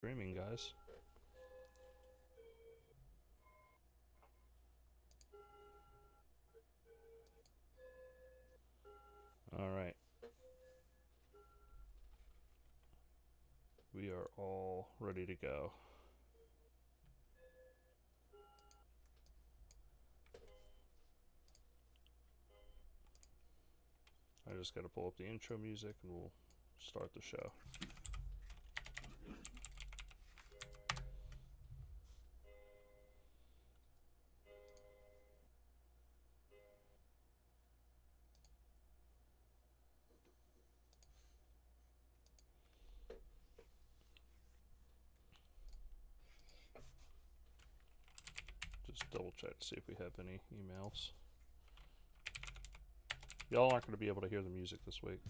streaming, guys. Alright. We are all ready to go. I just gotta pull up the intro music and we'll start the show. Just double check to see if we have any emails. Y'all aren't going to be able to hear the music this week.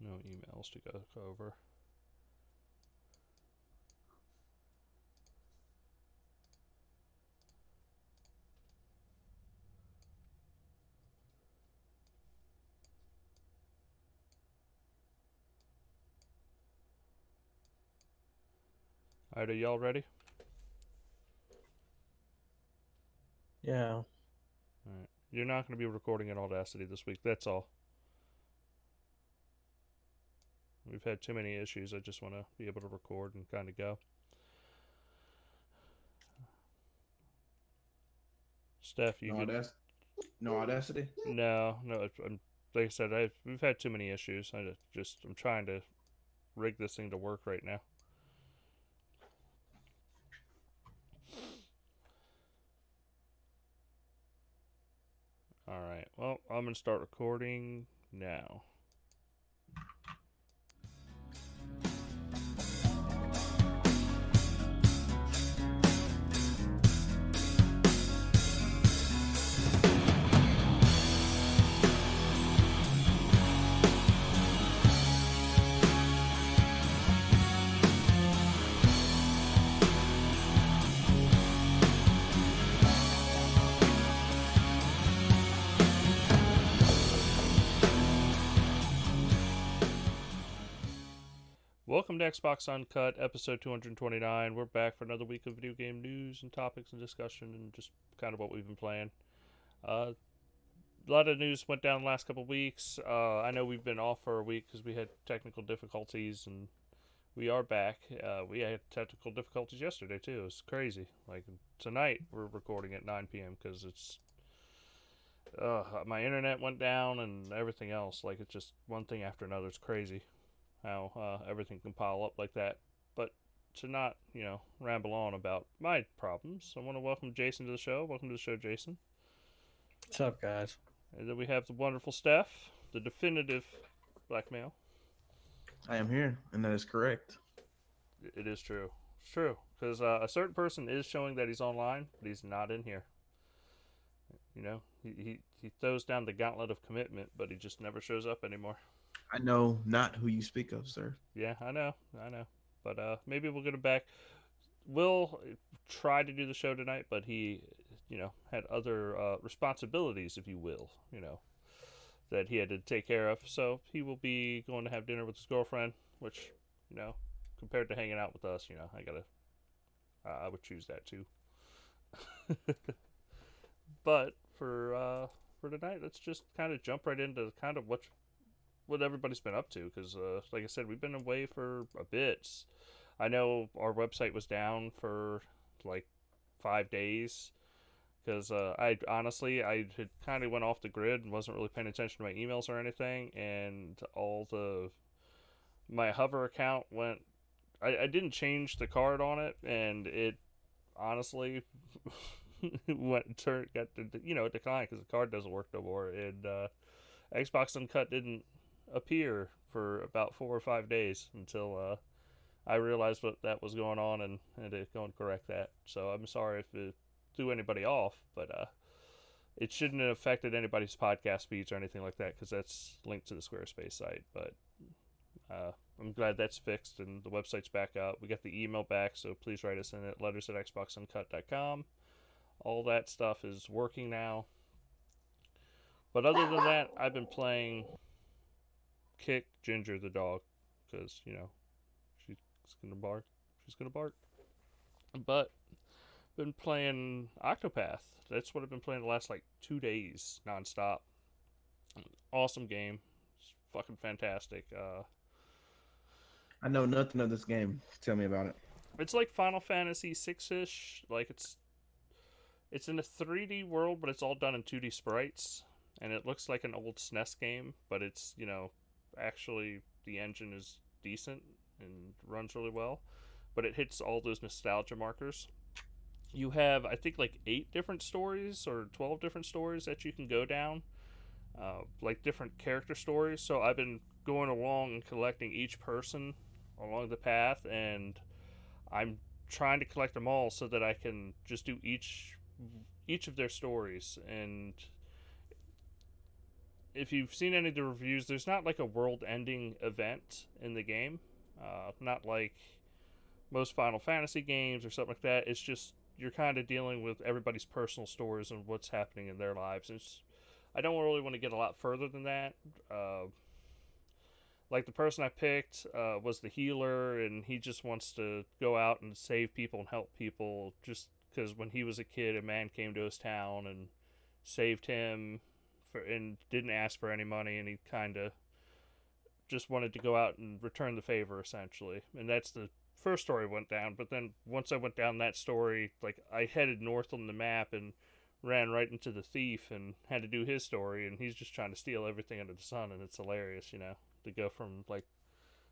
No emails to go over. Alright, are y'all ready? Yeah. Alright. You're not going to be recording in Audacity this week, that's all. We've had too many issues. I just want to be able to record and kind of go. Steph, you could... No Audacity? No. Like I said, we've had too many issues. I'm trying to rig this thing to work right now. Alright, well, I'm going to start recording now. Welcome to Xbox Uncut, episode 229. We're back for another week of video game news and topics and discussion and just kind of what we've been playing. A lot of news went down the last couple of weeks. I know we've been off for a week because we had technical difficulties, and we are back. We had technical difficulties yesterday, too. It was crazy. Like, tonight we're recording at 9 p.m. because it's... my internet went down and everything else. Like, it's just one thing after another. It's crazy how everything can pile up like that. But to not, ramble on about my problems, I want to welcome Jason to the show. Welcome to the show, Jason. What's up, guys? And then we have the wonderful Steph, the definitive black male. I am here, and that is correct. It is true. It's true. Because a certain person is showing that he's online, but he's not in here. He throws down the gauntlet of commitment, but he just never shows up anymore. I know not who you speak of, sir. Yeah, I know. But maybe we'll get him back. We'll try to do the show tonight, but he, had other responsibilities, if you will, that he had to take care of. So he will be going to have dinner with his girlfriend, which, compared to hanging out with us, I would choose that too. But for tonight, let's just kind of jump right into kind of what everybody's been up to, because like I said, we've been away for a bit. I know our website was down for like 5 days because I had kind of went off the grid and wasn't really paying attention to my emails or anything, and my Hover account went. I didn't change the card on it, and it honestly it declined because the card doesn't work no more, and Xbox Uncut didn't appear for about 4 or 5 days until I realized what that was going on and had to go and correct that. So I'm sorry if it threw anybody off, but it shouldn't have affected anybody's podcast feeds or anything like that because that's linked to the Squarespace site. But I'm glad that's fixed and the website's back up. We got the email back, so please write us in at letters@xboxuncut.com. All that stuff is working now. But other than that, I've been playing Kick Ginger the dog because she's gonna bark. She's gonna bark. But been playing Octopath. That's what I've been playing the last like 2 days nonstop. Awesome game. It's fucking fantastic. I know nothing of this game. Tell me about it. It's like Final Fantasy 6-ish. Like it's in a 3D world, but it's all done in 2D sprites, and it looks like an old SNES game. But it's actually the engine is decent and runs really well. But it hits all those nostalgia markers. You have, I think, like 8 different stories or 12 different stories that you can go down, like different character stories. So I've been going along and collecting each person along the path, and I'm trying to collect them all so that I can just do each of their stories. And if you've seen any of the reviews, there's not like a world-ending event in the game, not like most Final Fantasy games or something like that. It's just you're kind of dealing with everybody's personal stories and what's happening in their lives. I don't really want to get a lot further than that. Like the person I picked was the healer, and he just wants to go out and save people and help people. Just because when he was a kid, a man came to his town and saved him, and didn't ask for any money, and he kind of just wanted to go out and return the favor, essentially. And that's the first story went down. But then once I went down that story, like I headed north on the map and ran right into the thief and had to do his story, and he's just trying to steal everything under the sun, and it's hilarious, to go from like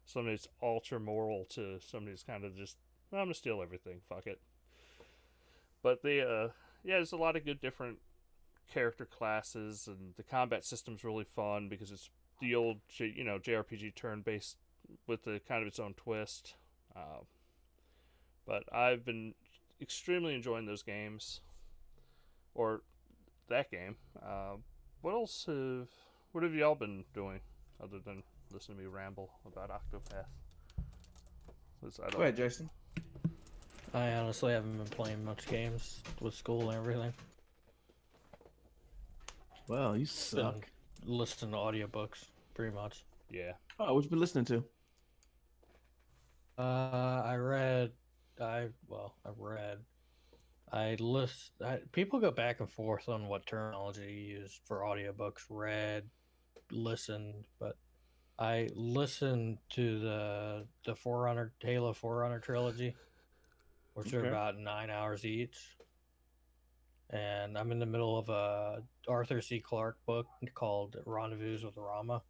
somebody that's ultra moral to somebody that's kind of just, well, I'm gonna steal everything, fuck it. But yeah, there's a lot of good different character classes, and the combat system's really fun because it's the old JRPG turn based with the kind of its own twist. But I've been extremely enjoying those games, or that game. What have y'all been doing other than listening to me ramble about Octopath? Go ahead, Jason. I honestly haven't been playing much games with school and everything. Well, you Been suck. listening to audiobooks, pretty much. Yeah. Oh, what you been listening to? I read. People go back and forth on what terminology you use for audiobooks. Read, listened, but I listened to the Halo Forerunner trilogy, which are Okay. about 9 hours each. And I'm in the middle of a Arthur C. Clarke book called Rendezvous with Rama.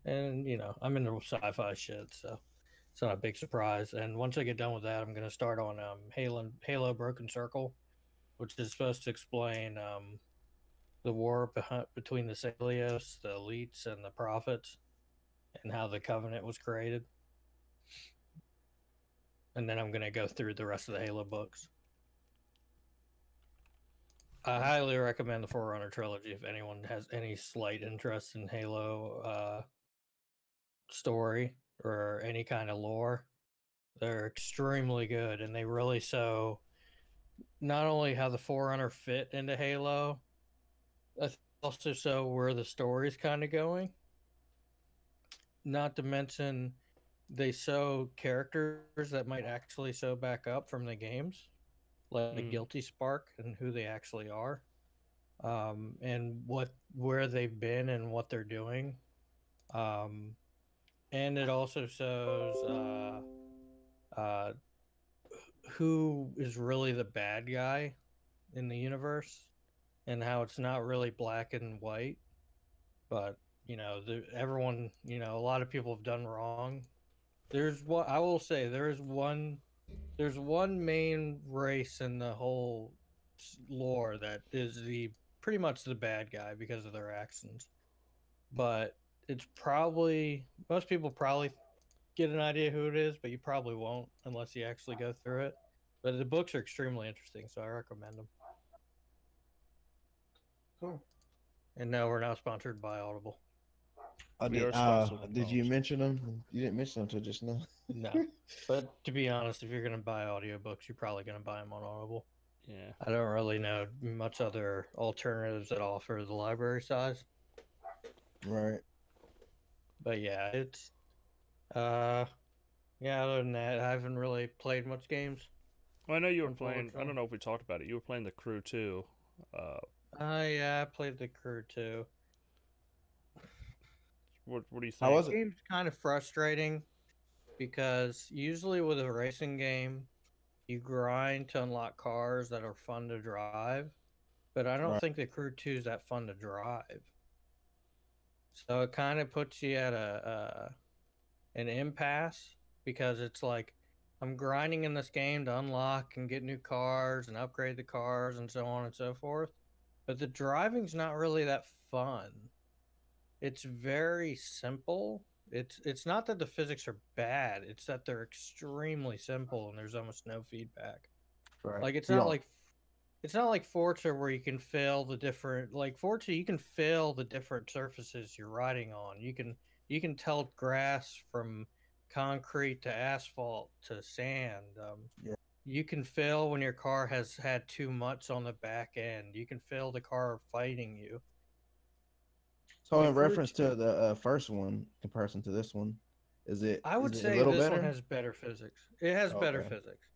And I'm into sci-fi shit, so it's not a big surprise. And once I get done with that, I'm gonna start on Halo Broken Circle, which is supposed to explain the war between the Salios, the elites, and the prophets, and how the Covenant was created. And then I'm gonna go through the rest of the Halo books. I highly recommend the Forerunner trilogy if anyone has any slight interest in Halo story or any kind of lore. They're extremely good, and they really show not only how the Forerunner fit into Halo, also show where the story's kind of going. Not to mention, they show characters that might actually show back up from the games, like Guilty Spark and who they actually are, and where they've been and what they're doing. And it also shows who is really the bad guy in the universe, and how it's not really black and white, but everyone, a lot of people have done wrong. There's what I will say. There's one main race in the whole lore that is the pretty much the bad guy because of their actions, but it's probably most people probably get an idea who it is, but you probably won't unless you actually go through it. But the books are extremely interesting, so I recommend them. Cool. And no, we're not sponsored by Audible. Oh, We are sponsored by did you phones. mention them? You didn't mention them until just now. No. But to be honest, if you're going to buy audiobooks, you're probably going to buy them on Audible. Yeah. I don't really know much other alternatives that offer the library size. Right. But yeah, it's yeah, other than that, I haven't really played much games, Well, I know you were playing. I unfortunately. don't know if we talked about it. You were playing the Crew too. Uh, Yeah, I played the Crew too. what do you How think? was it? Game's kind of frustrating because usually with a racing game, you grind to unlock cars that are fun to drive, but I don't Right. think the Crew 2 is that fun to drive. So it kind of puts you at an impasse because it's like I'm grinding in this game to unlock and get new cars and upgrade the cars and so on and so forth. But the driving's not really that fun. It's very simple. It's not that the physics are bad, it's that they're extremely simple and there's almost no feedback. Right. Like You don't. it's not like Forza where you can fail the different like Forza you can fail the different surfaces you're riding on. You can tell grass from concrete to asphalt to sand. Yeah. You can fail when your car has had too much on the back end. You can fail the car fighting you. So The in crew reference to the first one, comparison to this one, I is would it a say little this one better? has better physics. It has better Okay. physics.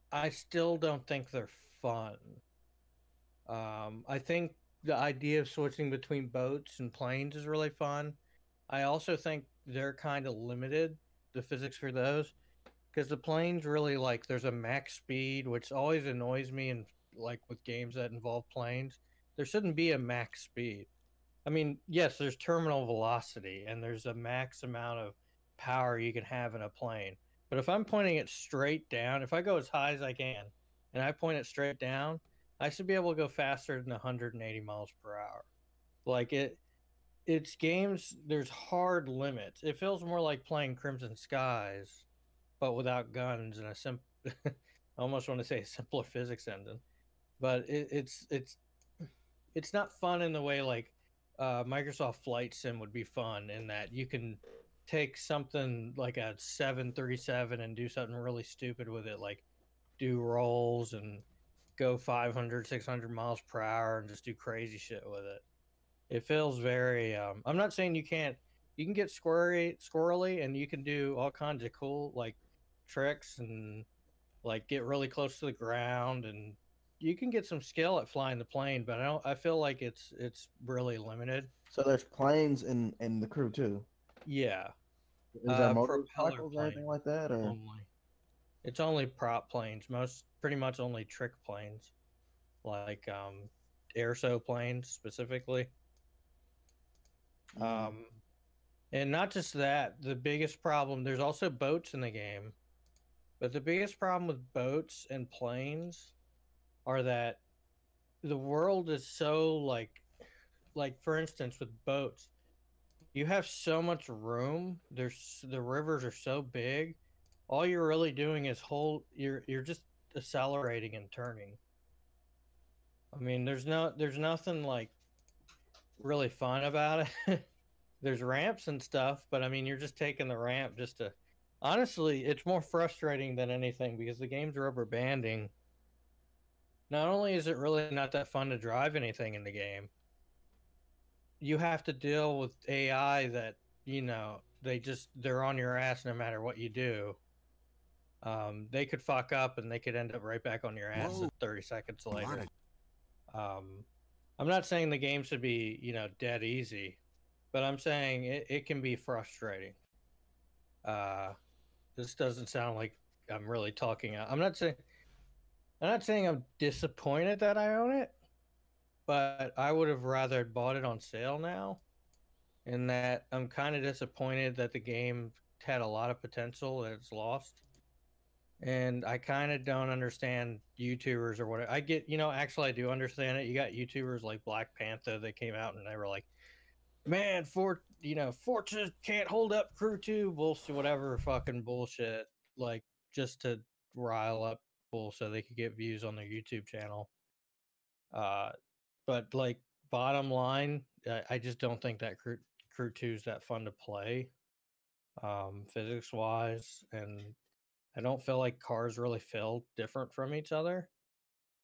I still don't think they're fun. I think the idea of switching between boats and planes is really fun. I also think they're kind of limited, the physics for those, because the planes really like there's a max speed, which always annoys me, and like with games that involve planes, there shouldn't be a max speed. I mean, yes, there's terminal velocity and there's a max amount of power you can have in a plane. But if I'm pointing it straight down, if I go as high as I can and I point it straight down, I should be able to go faster than 180 miles per hour. Like it's games, there's hard limits. It feels more like playing Crimson Skies, but without guns and a simple, I almost want to say a simpler physics engine. But it's not fun in the way like Microsoft Flight Sim would be fun in that you can take something like a 737 and do something really stupid with it, like do rolls and go 500, 600 miles per hour and just do crazy shit with it. It feels very. I'm not saying you can't. You can get squirrely, and you can do all kinds of cool like tricks and like get really close to the ground and you can get some skill at flying the plane, but I feel like it's really limited. So there's planes in the crew too. Yeah. Is there Propeller motorcycles or anything plane like that, or? only. It's only prop planes, most pretty much only trick planes, like airso planes specifically. Mm, Um and not just that, the biggest problem there's also boats in the game, but the biggest problem with boats and planes are that the world is so like for instance with boats you have so much room, there's the rivers are so big, all you're really doing is hold you're just accelerating and turning. I mean there's nothing like really fun about it. There's ramps and stuff, but I mean you're just taking the ramp just to honestly it's more frustrating than anything because the game's rubber banding. Not only is it really not that fun to drive anything in the game, you have to deal with AI that they're on your ass no matter what you do. They could fuck up and they could end up right back on your ass Whoa, at 30 seconds a lot later. of Um, I'm not saying the game should be dead easy, but I'm saying it can be frustrating. Uh, this doesn't sound like I'm really talking. I'm not saying I'm disappointed that I own it, but I would have rather bought it on sale now in that I'm kind of disappointed that the game had a lot of potential that it's lost. And I kind of don't understand YouTubers or what I get. Actually, I do understand it. You got YouTubers like Black Panther that came out and they were like, "Man, Forza can't hold up Crew 2 bullshit, whatever fucking bullshit." Like just to rile up people so they could get views on their YouTube channel. Uh, but like bottom line, I just don't think that Crew 2 is that fun to play, physics wise, and I don't feel like cars really feel different from each other.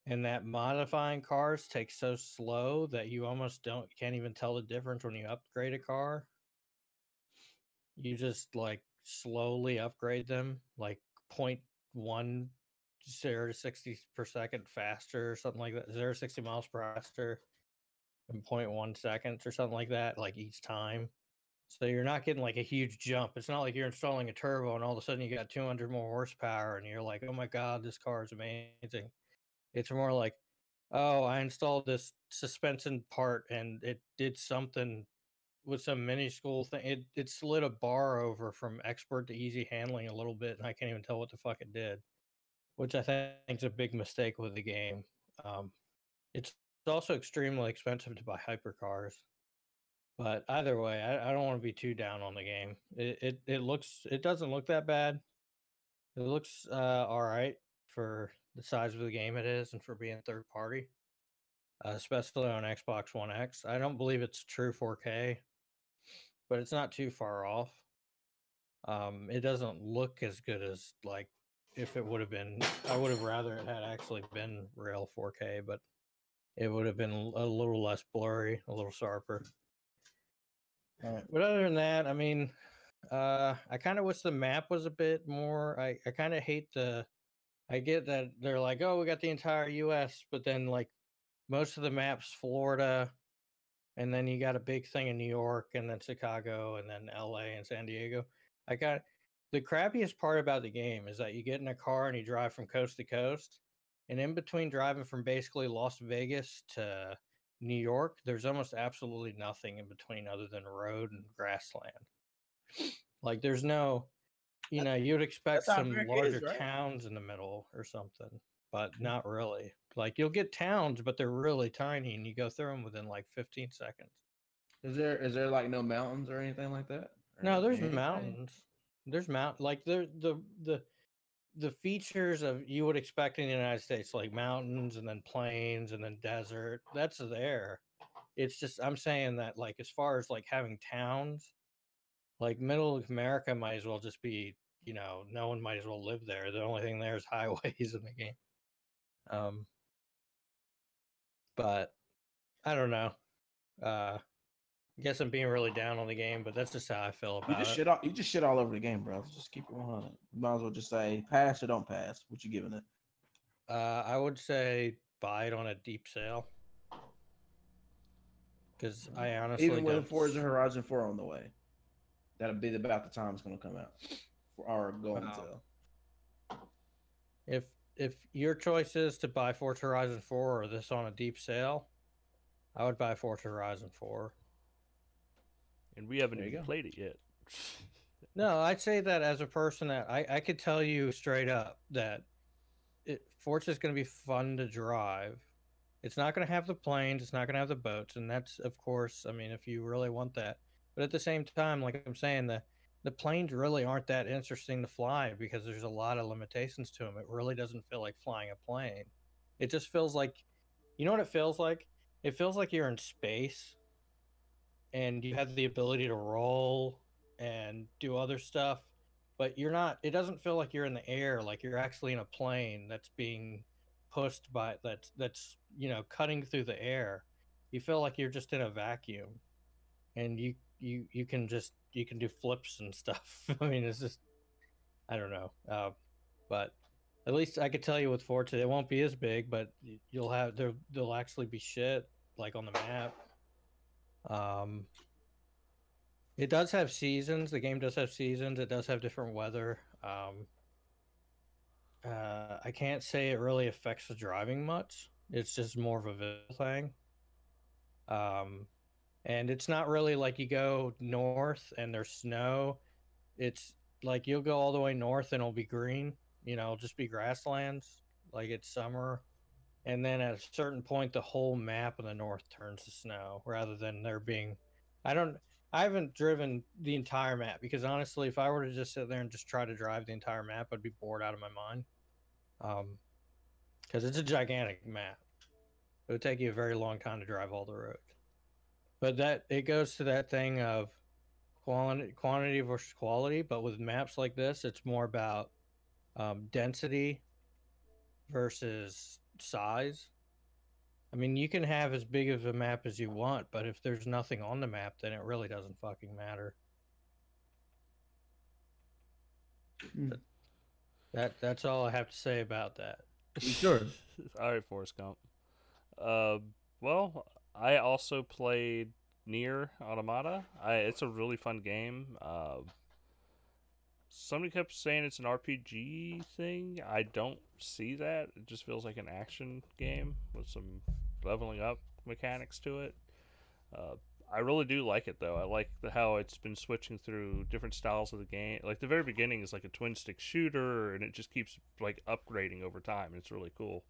And that modifying cars takes so slow that you almost can't even tell the difference when you upgrade a car. You just like slowly upgrade them, like 0.1 0 to 60 per second faster or something like that, 0 to 60 miles per hour faster in 0.1 seconds or something like that, like each time. So you're not getting like a huge jump. It's not like you're installing a turbo and all of a sudden you got 200 more horsepower and you're like, oh my God, this car is amazing. It's more like, oh, I installed this suspension part and it did something with some minuscule thing. It slid a bar over from expert to easy handling a little bit, and I can't even tell what the fuck it did, which I think is a big mistake with the game. It's also extremely expensive to buy hypercars. But either way, I don't want to be too down on the game. It doesn't look that bad. It looks all right for the size of the game it is and for being third party, especially on Xbox One X. I don't believe it's true 4K, but it's not too far off. It doesn't look as good as like if it would have been. I would have rather it had actually been real 4K, but it would have been a little less blurry, a little sharper. But other than that, I mean, I kind of wish the map was a bit more. I kind of hate the. I get that they're like, oh, we got the entire U.S., but then like most of the maps, Florida, and then you got a big thing in New York, and then Chicago, and then L.A. and San Diego. I got the crappiest part about the game is that you get in a car and you drive from coast to coast, and in between driving from basically Las Vegas to New York, there's almost absolutely nothing in between other than road and grassland. Like there's no, you would expect some larger towns in the middle or something, but not really. Like you'll get towns, but they're really tiny, and you go through them within like 15 seconds. Is there like no mountains or anything like that? No, there's mountains. There's like the features of you would expect in the United States, like mountains and then plains and then desert. That's there. It's just I'm saying that like as far as like having towns, like middle of America might as well just be, no one might as well live there. The only thing there is highways in the game. But I don't know. I guess I'm being really down on the game, but that's just how I feel about it. You just shit all over the game, bro. Just keep it 100. Might as well just say pass or don't pass. What you giving it? I would say buy it on a deep sale. Because I honestly even with Forza Horizon 4 on the way, that'll be about the time it's going to come out for our going sale. If your choice is to buy Forza Horizon 4 or this on a deep sale, I would buy Forza Horizon 4. And we haven't even played it yet. No, I'd say that as a person that I could tell you straight up that Forza is going to be fun to drive. It's not going to have the planes. It's not going to have the boats. And that's, of course, I mean, if you really want that. But at the same time, like I'm saying, the planes really aren't that interesting to fly because there's a lot of limitations to them. It really doesn't feel like flying a plane. It just feels like, you know what it feels like? It feels like you're in space and you have the ability to roll and do other stuff, but you're not, it doesn't feel like you're in the air, like you're actually in a plane that's being pushed by, that's cutting through the air. You feel like you're just in a vacuum and you can do flips and stuff. I mean, it's just, I don't know. But at least I could tell you with Forza, it won't be as big, but you'll have, there'll actually be shit like on the map. It does have seasons. The game does have seasons. It does have different weather. I can't say it really affects the driving much. It's just more of a visual thing. And it's not really like you go north and there's snow. It's like you'll go all the way north and it'll be green. It'll just be grasslands. Like it's summer. And then at a certain point, the whole map in the north turns to snow rather than there being. I haven't driven the entire map because honestly, if I were to just sit there and just try to drive the entire map, I'd be bored out of my mind. Because it's a gigantic map. It would take you a very long time to drive all the roads. But it goes to that thing of quantity versus quality, but with maps like this, it's more about density versus size. I mean, you can have as big of a map as you want, but if there's nothing on the map, then it really doesn't fucking matter. That's all I have to say about that. You sure? All right, Forrest Gump. Well, I also played Near Automata. It's a really fun game. Somebody kept saying it's an RPG thing. I don't see that. It just feels like an action game with some leveling up mechanics to it. Uh, I really do like it though. I like how it's been switching through different styles of the game. Like the very beginning is like a twin stick shooter, and it just keeps like upgrading over time. It's really cool.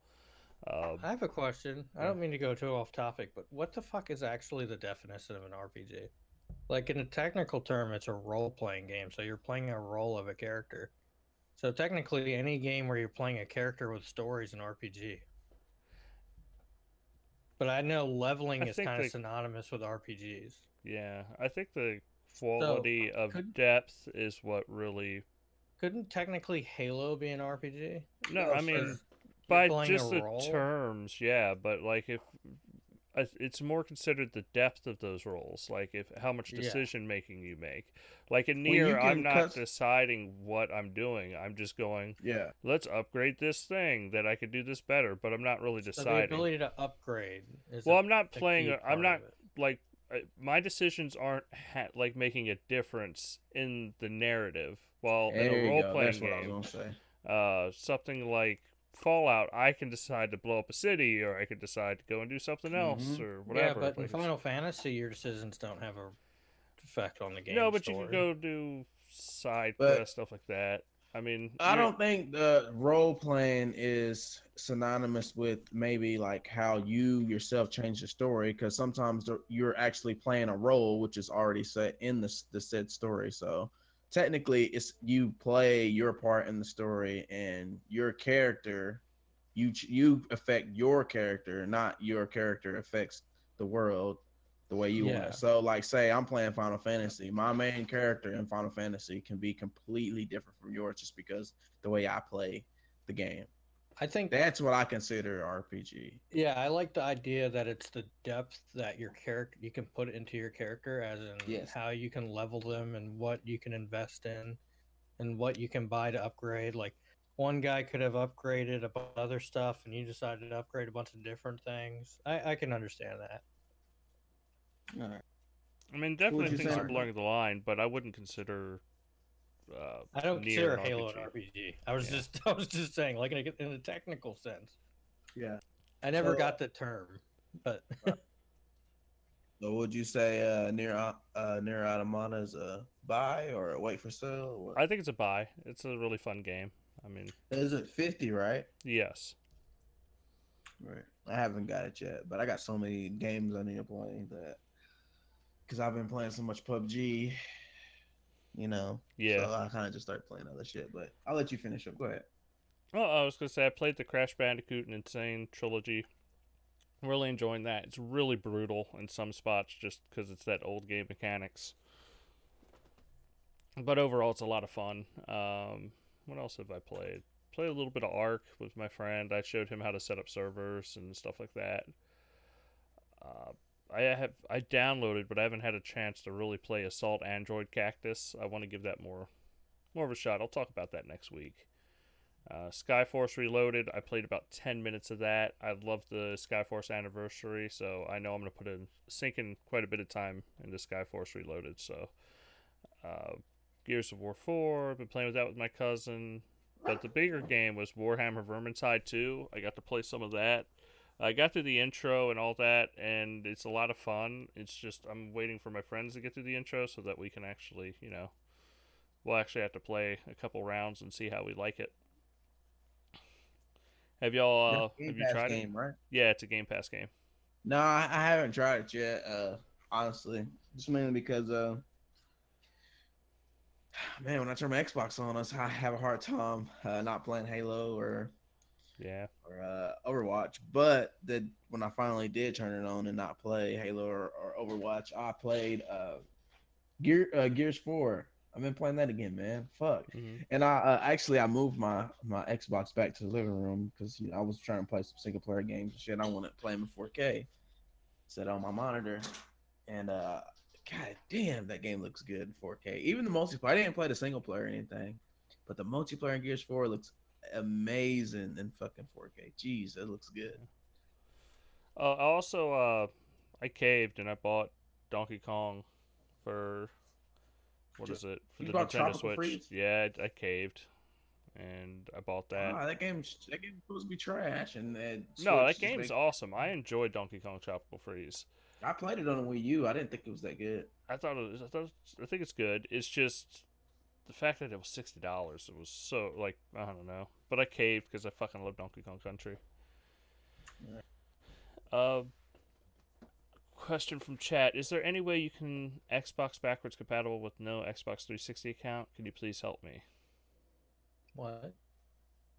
I have a question. I don't mean to go too off topic, but what the fuck is actually the definition of an RPG? Like in a technical term, it's a role-playing game, so you're playing a role of a character. So technically, any game where you're playing a character with story is an RPG. But I know leveling is kind of synonymous with RPGs. Yeah, I think the quality of depth is what really. Couldn't technically Halo be an RPG? No, I mean by just the terms, yeah. But like if it's more considered the depth of those roles, like if how much decision making you make. Like in Nier, I'm not deciding what I'm doing. I'm just going, let's upgrade this thing that I could do this better, but I'm not really deciding. The ability to upgrade is I'm not playing. I'm not like my decisions aren't like making a difference in the narrative. While in a role playing game, something like Fallout, I can decide to blow up a city, or I could decide to go and do something else, or whatever. Yeah, but in Final Fantasy, your decisions don't have a effect on the game. No, but you can go do side quests, stuff like that. I mean, I don't think the role playing is synonymous with maybe like how you yourself change the story, because sometimes you're actually playing a role which is already set in the said story. So technically, it's you play your part in the story, and your character, you affect your character, not your character affects the world the way you want. So like say I'm playing Final Fantasy, my main character in Final Fantasy can be completely different from yours just because the way I play the game. I think that's what I consider RPG. Yeah, I like the idea that it's the depth that your character you can put into your character, as in how you can level them and what you can invest in and what you can buy to upgrade. Like one guy could have upgraded a bunch of other stuff and you decided to upgrade a bunch of different things. I can understand that. All right. I mean, definitely things are blurring the line, but I wouldn't consider. I don't consider Halo an RPG. I was just saying, like in a technical sense. Yeah. I never got the term, but. So would you say Near Automata is a buy or a wait for sale? I think it's a buy. It's a really fun game. I mean, is it 50, right? Yes. Right. I haven't got it yet, but I got so many games I need to play that because I've been playing so much PUBG, you know. Yeah. So I kind of just started playing other shit, but I'll let you finish up. Go ahead. Well, I was gonna say I played the Crash Bandicoot and Insane trilogy. Really enjoying that. It's really brutal in some spots just because it's that old game mechanics. But overall, it's a lot of fun. What else have I played? Played a little bit of Ark with my friend. I showed him how to set up servers and stuff like that. I downloaded, but I haven't had a chance to really play Assault Android Cactus. I want to give that more of a shot. I'll talk about that next week. Skyforce Reloaded, I played about 10 minutes of that. I love the Skyforce Anniversary, so I know I'm going to sink in quite a bit of time into Skyforce Reloaded. So, Gears of War 4, I've been playing with that with my cousin. But the bigger game was Warhammer Vermintide 2. I got to play some of that. I got through the intro and all that, and it's a lot of fun. It's just I'm waiting for my friends to get through the intro so that we can actually, we'll actually have to play a couple rounds and see how we like it. Have y'all have you tried game, it? Right? Yeah, it's a Game Pass game. No, I haven't tried it yet. Honestly, just mainly because man, when I turn my Xbox on, I have a hard time not playing Halo or Overwatch. But when I finally did turn it on and not play Halo or Overwatch, I played Gears 4. I've been playing that again, man. Fuck. Mm-hmm. And I actually I moved my Xbox back to the living room because I was trying to play some single player games and shit. I wanted to play them in 4K. Set on my monitor, and god damn, that game looks good in 4K. Even the multiplayer. I didn't play the single player or anything, but the multiplayer in Gears 4 looks amazing in fucking 4K. Jeez, that looks good. I also I caved and I bought Donkey Kong for what is it for You the bought Nintendo Tropical Switch? Freeze? Yeah, I caved and I bought that. Ah, that game's supposed to be trash, and No, Switch that just game's make. awesome. I enjoyed Donkey Kong Tropical Freeze. I played it on the Wii U. I didn't think it was that good. I think it's good. It's just the fact that it was $60. It was so like I don't know, but I caved because I fucking love Donkey Kong Country. Yeah. Uh, question from chat: is there any way you can Xbox backwards compatible with no Xbox 360 account? Can you please help me? What?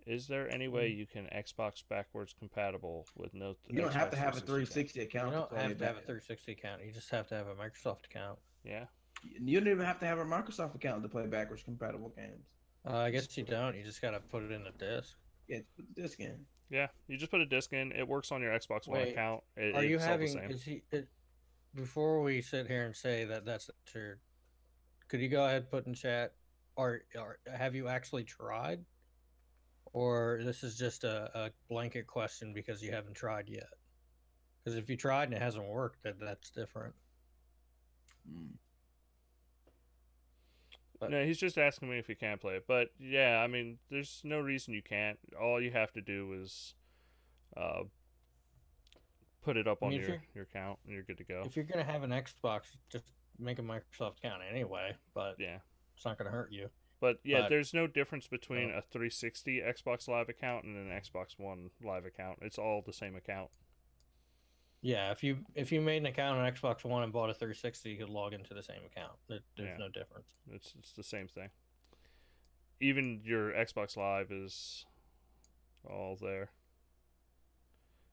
Is there any way you can Xbox backwards compatible with no You don't Xbox have to have a 360 360 You account to don't play have it to have a back. 360 account. You just have to have a Microsoft account. Yeah. You don't even have to have a Microsoft account to play backwards compatible games. I guess you don't. You just gotta put it in a disc. Yeah, put the disc in. Yeah, you just put a disc in. It works on your Xbox One Wait, account. Are you It's all the having? same. Is he? Before we sit here and say that that's true, could you go ahead and put in chat? Or have you actually tried? Or this is just a blanket question because you haven't tried yet? Because if you tried and it hasn't worked, that's different. Mm. But No, he's just asking me if he can play it. But yeah, I mean, there's no reason you can't. All you have to do is uh, put it up I on mean, your account, and you're good to go. if you're gonna have an Xbox, just make a Microsoft account anyway. But Yeah. it's not gonna hurt you. But yeah, But there's no difference between uh, a 360 Xbox Live account and an Xbox One Live account. It's all the same account. yeah, if you made an account on Xbox One and bought a 360, you could log into the same account. There's Yeah. no difference. It's the same thing. Even your Xbox Live is all there.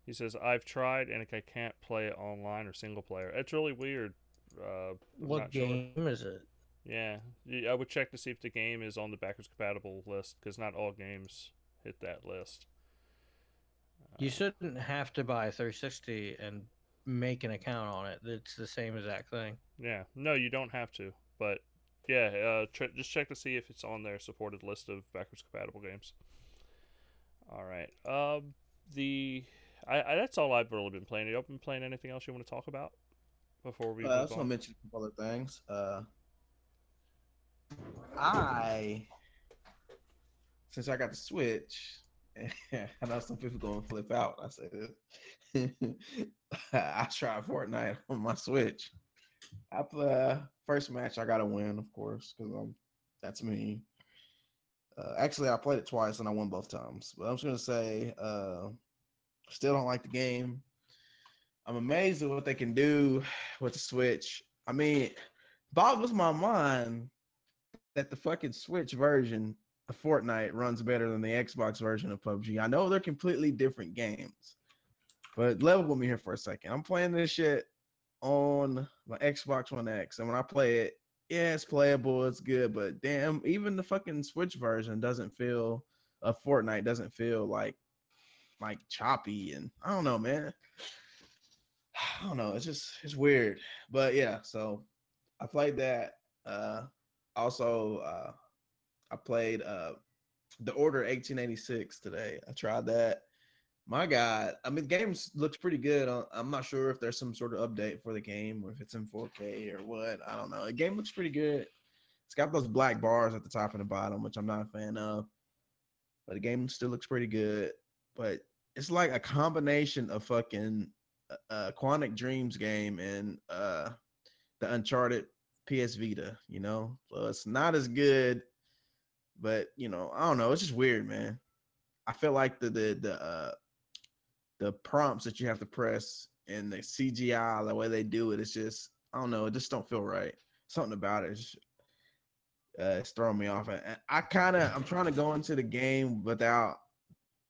He says, I've tried and I can't play it online or single player. It's really weird. I'm What not sure. game is it? Yeah, I would check to see if the game is on the backwards compatible list because not all games hit that list. You shouldn't have to buy a 360 and make an account on it. It's the same exact thing. Yeah, no, you don't have to. But yeah, just check to see if it's on their supported list of backwards compatible games. All right. That's all I've really been playing. You been playing anything else you want to talk about before we I move just want on? to mention a couple other things. Since I got the Switch, I know some people going to flip out. I say this. I tried Fortnite on my Switch. I play first match. I got to win, of course, because that's me. Actually, I played it twice and I won both times. But I'm just gonna say, still don't like the game. I'm amazed at what they can do with the Switch. I mean, boggles my mind that the fucking Switch version of Fortnite runs better than the Xbox version of PUBG. I know they're completely different games, but level with me here for a second. I'm playing this shit on my Xbox One X, and when I play it, yeah, it's playable, it's good, but damn, even the fucking Switch version doesn't feel Fortnite doesn't feel like choppy, and I don't know, man. I don't know. It's weird, but yeah. So I played that. Also, I played The Order 1886 today. I tried that. My God, I mean, the game looks pretty good. I'm not sure if there's some sort of update for the game or if it's in 4K or what. I don't know. The game looks pretty good. It's got those black bars at the top and the bottom, which I'm not a fan of. But the game still looks pretty good. But it's like a combination of fucking Quantic Dreams game and the Uncharted PS Vita, you know? So it's not as good, but you know, I don't know. It's just weird, man. I feel like the prompts that you have to press and the CGI, the way they do it, it's just, I don't know, it just don't feel right. Something about it is it's throwing me off. And I'm trying to go into the game without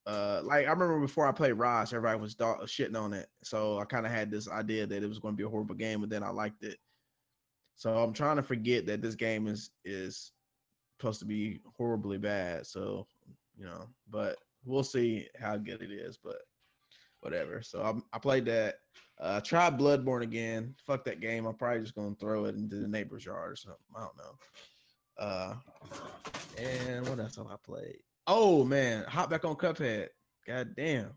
like I remember before I played Rise, everybody was shitting on it. So I kind of had this idea that it was going to be a horrible game, but then I liked it. So I'm trying to forget that this game is supposed to be horribly bad. So but we'll see how good it is. But whatever. So I played that. Tried Bloodborne again. Fuck that game. I'm probably just gonna throw it into the neighbor's yard or something. I don't know. And what else have I played? Oh man, hop back on Cuphead. God damn.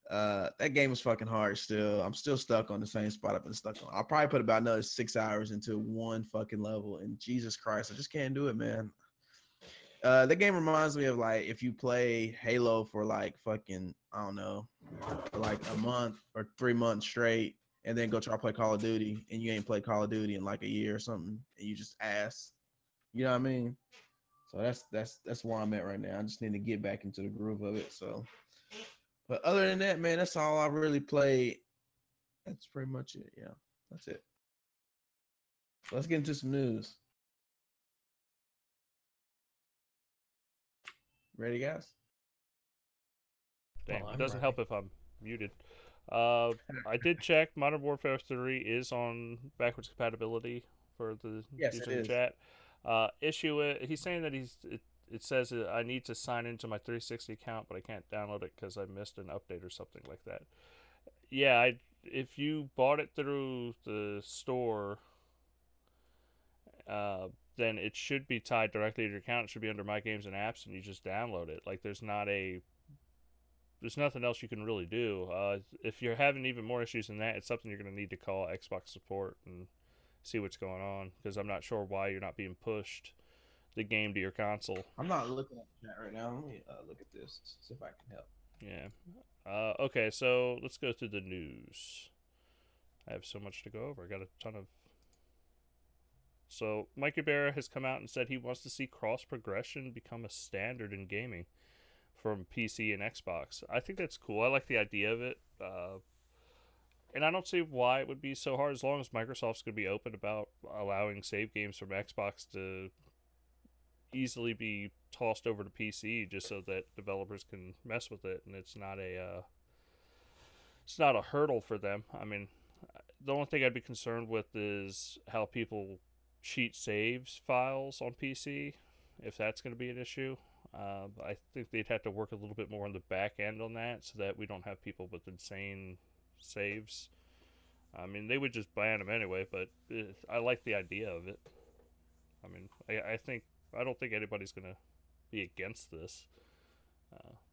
That game is fucking hard still. I'm still stuck on the same spot I've been stuck on. I'll probably put about another 6 hours into one fucking level, and Jesus Christ, I just can't do it, man. That game reminds me of like if you play Halo for like fucking, I don't know, for like a month or 3 months straight, and then go try to play Call of Duty, and you ain't played Call of Duty in like a year or something, and you just ass. You know what I mean? So that's where I'm at right now. I just need to get back into the groove of it. So, but other than that, man, that's all I really played. That's pretty much it. Yeah, that's it. Let's get into some news. Ready, guys? Damn, Well, it I'm doesn't ready. help if I'm muted. I did check. Modern Warfare 3 is on backwards compatibility for the Yes, user it in the is. chat. He's saying that it says I need to sign into my 360 account, but I can't download it because I missed an update or something like that. Yeah, if you bought it through the store, then it should be tied directly to your account. It should be under My Games and Apps, and you just download it. Like there's nothing else you can really do. If you're having even more issues than that, it's something you're going to need to call Xbox support and see what's going on, because I'm not sure why you're not being pushed the game to your console. I'm not looking at the chat right now. Let me look at this, see if I can help. Yeah. Okay, so let's go through the news. I have so much to go over. I got a ton of. So Mike Ibarra has come out and said he wants to see cross progression become a standard in gaming from PC and Xbox. I think that's cool. I like the idea of it. And I don't see why it would be so hard as long as Microsoft's going to be open about allowing save games from Xbox to easily be tossed over to PC just so that developers can mess with it and it's not a hurdle for them. I mean, the only thing I'd be concerned with is how people cheat saves files on PC, if that's going to be an issue. I think they'd have to work a little bit more on the back end on that so that we don't have people with insane saves. I mean, they would just ban them anyway, but I like the idea of it. I mean, I don't think anybody's gonna be against this,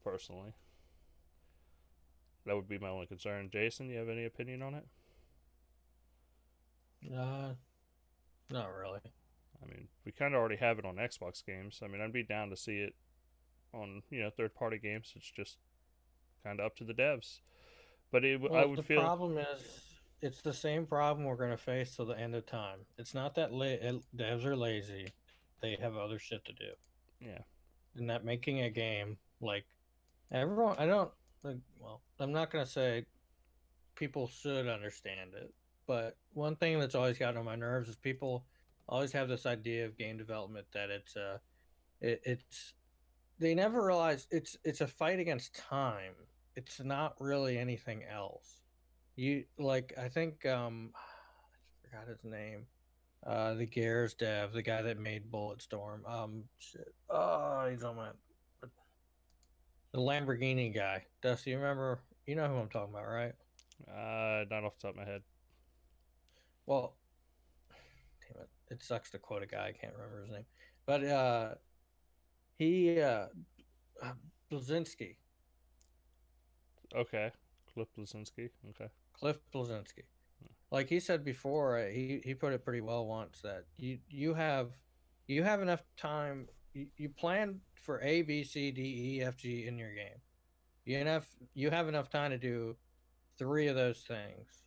personally. That would be my only concern. Jason, you have any opinion on it? Not really. I mean, we kind of already have it on Xbox games. I mean, I'd be down to see it on third-party games. It's just kind of up to the devs. But I Well, would the feel. problem is it's the same problem we're going to face till the end of time. It's not that devs are lazy; they have other shit to do. Yeah. And that making a game like everyone, I don't. Well, I'm not going to say people should understand it, but one thing that's always gotten on my nerves is people always have this idea of game development that it's they never realize it's a fight against time. It's not really anything else. You like I think I forgot his name. The Gears dev, the guy that made Bulletstorm. Shit. Oh, he's on my the Lamborghini guy. Dusty, you remember? You know who I'm talking about, right? Not off the top of my head. Well, damn it, it sucks to quote a guy. I can't remember his name, but he Blazinski, Okay. Cliff Blazinski. Okay. Cliff Blazinski. Like he said before, he put it pretty well once that you have enough time. You plan for A, B, C, D, E, F, G in your game. You have enough time to do three of those things.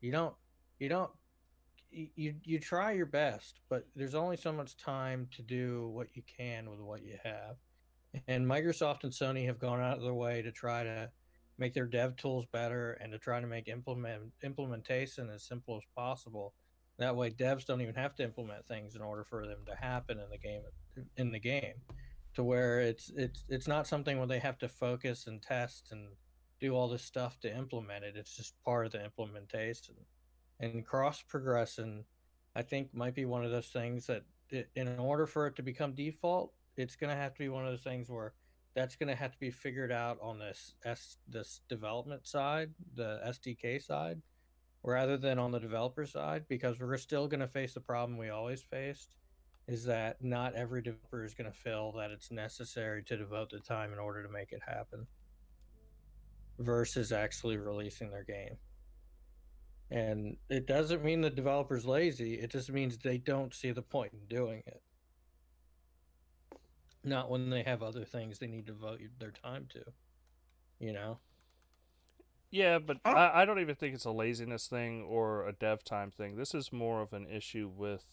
You don't you don't you try your best, but there's only so much time to do what you can with what you have. And Microsoft and Sony have gone out of their way to try to make their dev tools better and to try to make implementation as simple as possible. That way, devs don't even have to implement things in order for them to happen in the game. In the game, to where it's not something where they have to focus and test and do all this stuff to implement it. It's just part of the implementation. And cross progression, I think, might be one of those things that, in order for it to become default, it's going to have to be one of those things where that's going to have to be figured out on this development side, the SDK side, rather than on the developer side, because we're still going to face the problem we always faced, is that not every developer is going to feel that it's necessary to devote the time in order to make it happen versus actually releasing their game. And it doesn't mean the developer's lazy, it just means they don't see the point in doing it. Not when they have other things they need to devote their time to, you know? Yeah, but I don't even think it's a laziness thing or a dev time thing. This is more of an issue with,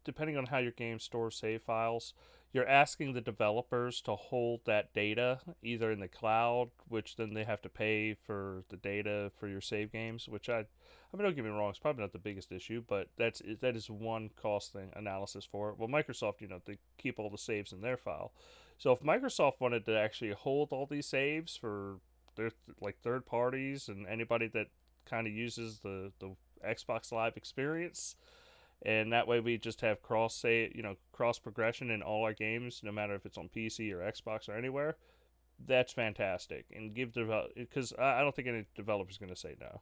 depending on how your game stores save files, you're asking the developers to hold that data either in the cloud, which then they have to pay for the data for your save games, which I mean, don't get me wrong, it's probably not the biggest issue, but that is one cost thing analysis for it. Well, Microsoft, they keep all the saves in their file. So if Microsoft wanted to actually hold all these saves for their like third parties and anybody that kind of uses the Xbox Live experience, and that way we just have cross progression in all our games, no matter if it's on PC or Xbox or anywhere. That's fantastic, and give because I don't think any developer's going to say no.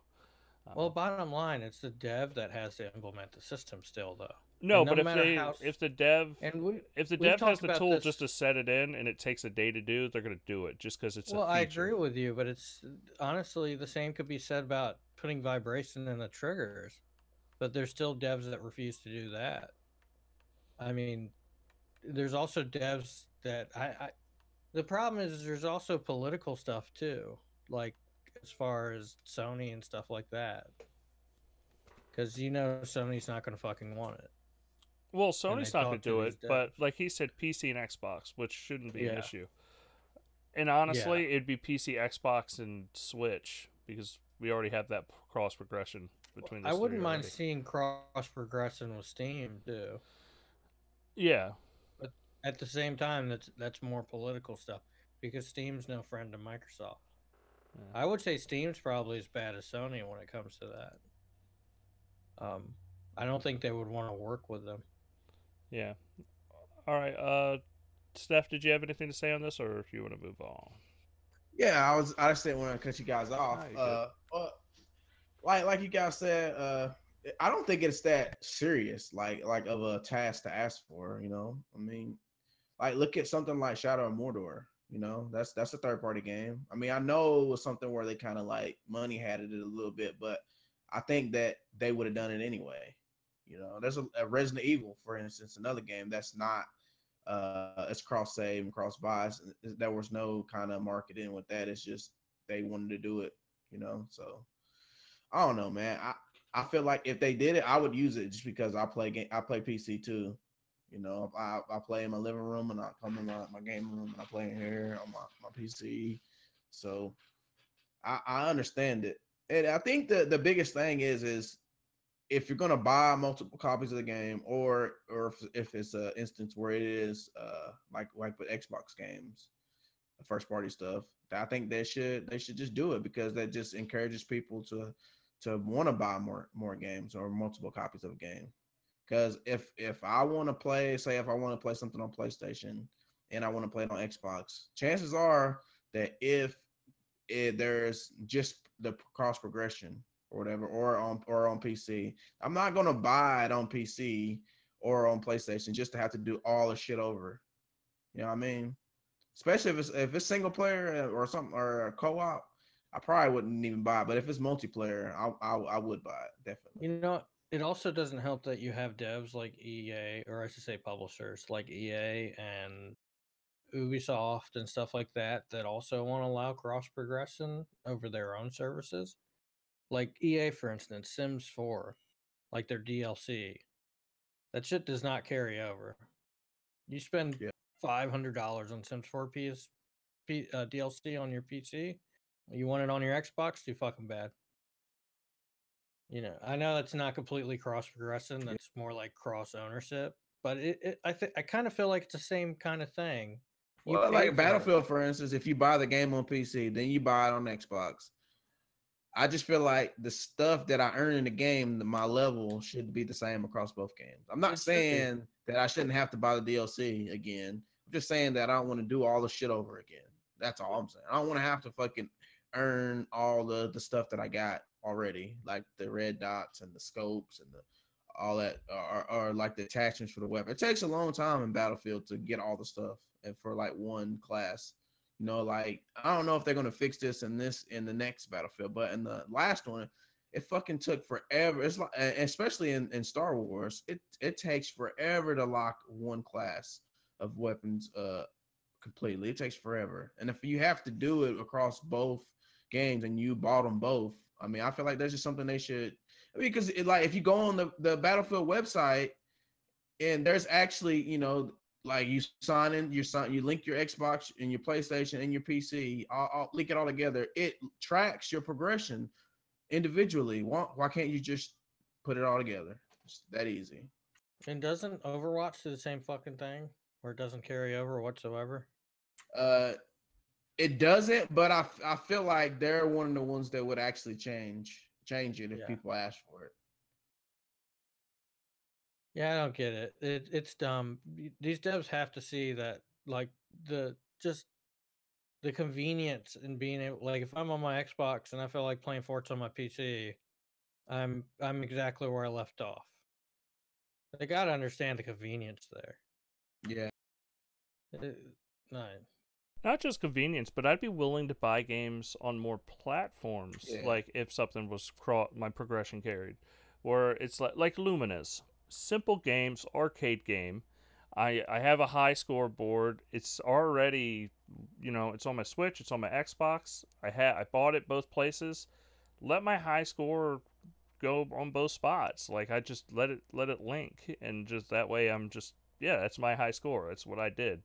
Well, bottom line, it's the dev that has to implement the system still, though. No, And no but if matter how, the dev and we if the we've dev has talked the about tool this. just to set it in and it takes a day to do, they're going to do it just because it's Well, a I feature. agree with you, but it's honestly the same could be said about putting vibration in the triggers. But there's still devs that refuse to do that. I mean, there's also devs that the problem is there's also political stuff too, like as far as Sony and stuff like that, because Sony's not going to fucking want it, Well, and they Sony's not going talk to to do it, these but devs. like he said, PC and Xbox, which shouldn't be an Yeah, issue. And yeah. honestly, it'd be PC, Xbox, and Switch because we already have that cross progression between I those three wouldn't mind already. seeing cross progression with Steam too, Yeah. but at the same time, that's more political stuff because Steam's no friend to Microsoft. Yeah. I would say Steam's probably as bad as Sony when it comes to that. Um, I don't think they would want to work with them. Yeah. All right. Steph, did you have anything to say on this, or if you want to move on? Yeah, I just didn't want to cut you guys off. No, you're good. Like you guys said, I don't think it's that serious, like of a task to ask for. I mean, like look at something like Shadow of Mordor. That's a third party game. I mean, I know it was something where they kind of like money had it a little bit, but I think that they would have done it anyway. There's a Resident Evil, for instance, another game that's not it's cross save and cross buys. There was no kind of marketing with that. It's just they wanted to do it. So I don't know, man. I feel like if they did it, I would use it just because I play PC too. I play in my living room and I come in my game room and I play in here on my PC. So I understand it. And I think the biggest thing is if you're gonna buy multiple copies of the game, or if it's an instance where it is like with Xbox games, first party stuff, I think they should just do it because that just encourages people to want to buy more games or multiple copies of a game. Because if I want to play, say if I want to play something on PlayStation and I want to play it on Xbox, chances are that if there's just the cross progression or whatever, or on PC, I'm not gonna buy it on PC or on PlayStation just to have to do all the shit over. You know what I mean? Especially if it's single player or something or a co-op, I probably wouldn't even buy it. But if it's multiplayer, I would buy it definitely. It also doesn't help that you have devs like EA, or I should say publishers like EA and Ubisoft and stuff like that also want to allow cross progression over their own services. Like EA, for instance, Sims 4, like their DLC. That shit does not carry over. You spend Yeah. $500 on Sims 4 DLC on your PC. You want it on your Xbox? Too fucking bad. I know that's not completely cross progression. That's more like cross ownership. But I kind of feel like it's the same kind of thing. You Well, pay like for it. Battlefield, for instance, if you buy the game on PC, then you buy it on Xbox. I just feel like the stuff that I earn in the game, my level should be the same across both games. I'm not saying that I shouldn't have to buy the DLC again. I'm just saying that I don't want to do all the shit over again. That's all I'm saying. I don't want to have to fucking earn all the stuff that I got already, like the red dots and the scopes and the all that, or like the attachments for the weapon. It takes a long time in Battlefield to get all the stuff and for like one class. You know, like I don't know if they're gonna fix this in the next Battlefield, but in the last one, it fucking took forever. It's like, especially in Star Wars, it takes forever to lock one class of weapons completely. It takes forever, and if you have to do it across both games and you bought them both, I mean, I feel like that's just something they should. I mean, because like if you go on the Battlefield website and there's actually, you know, like you you link your Xbox and your PlayStation and your PC, I'll link it all together. It tracks your progression individually. Why can't you just put it all together? It's that easy. And doesn't Overwatch do the same fucking thing, where it doesn't carry over whatsoever? Uh, it doesn't, but I feel like they're one of the ones that would actually change it if people ask for it. Yeah, I don't get it. It's dumb. These devs have to see that, like the convenience in being able, like if I'm on my Xbox and I feel like playing Forza on my PC, I'm exactly where I left off. They gotta understand the convenience there. Yeah. No. Not just convenience, but I'd be willing to buy games on more platforms. Yeah. Like if something was my progression carried, or it's like Lumina's simple games, arcade game. I have a high score board. It's already, you know, it's on my Switch. It's on my Xbox. I bought it both places. Let my high score go on both spots. Like I just let it link, and just that way I'm just, yeah, that's my high score. That's what I did,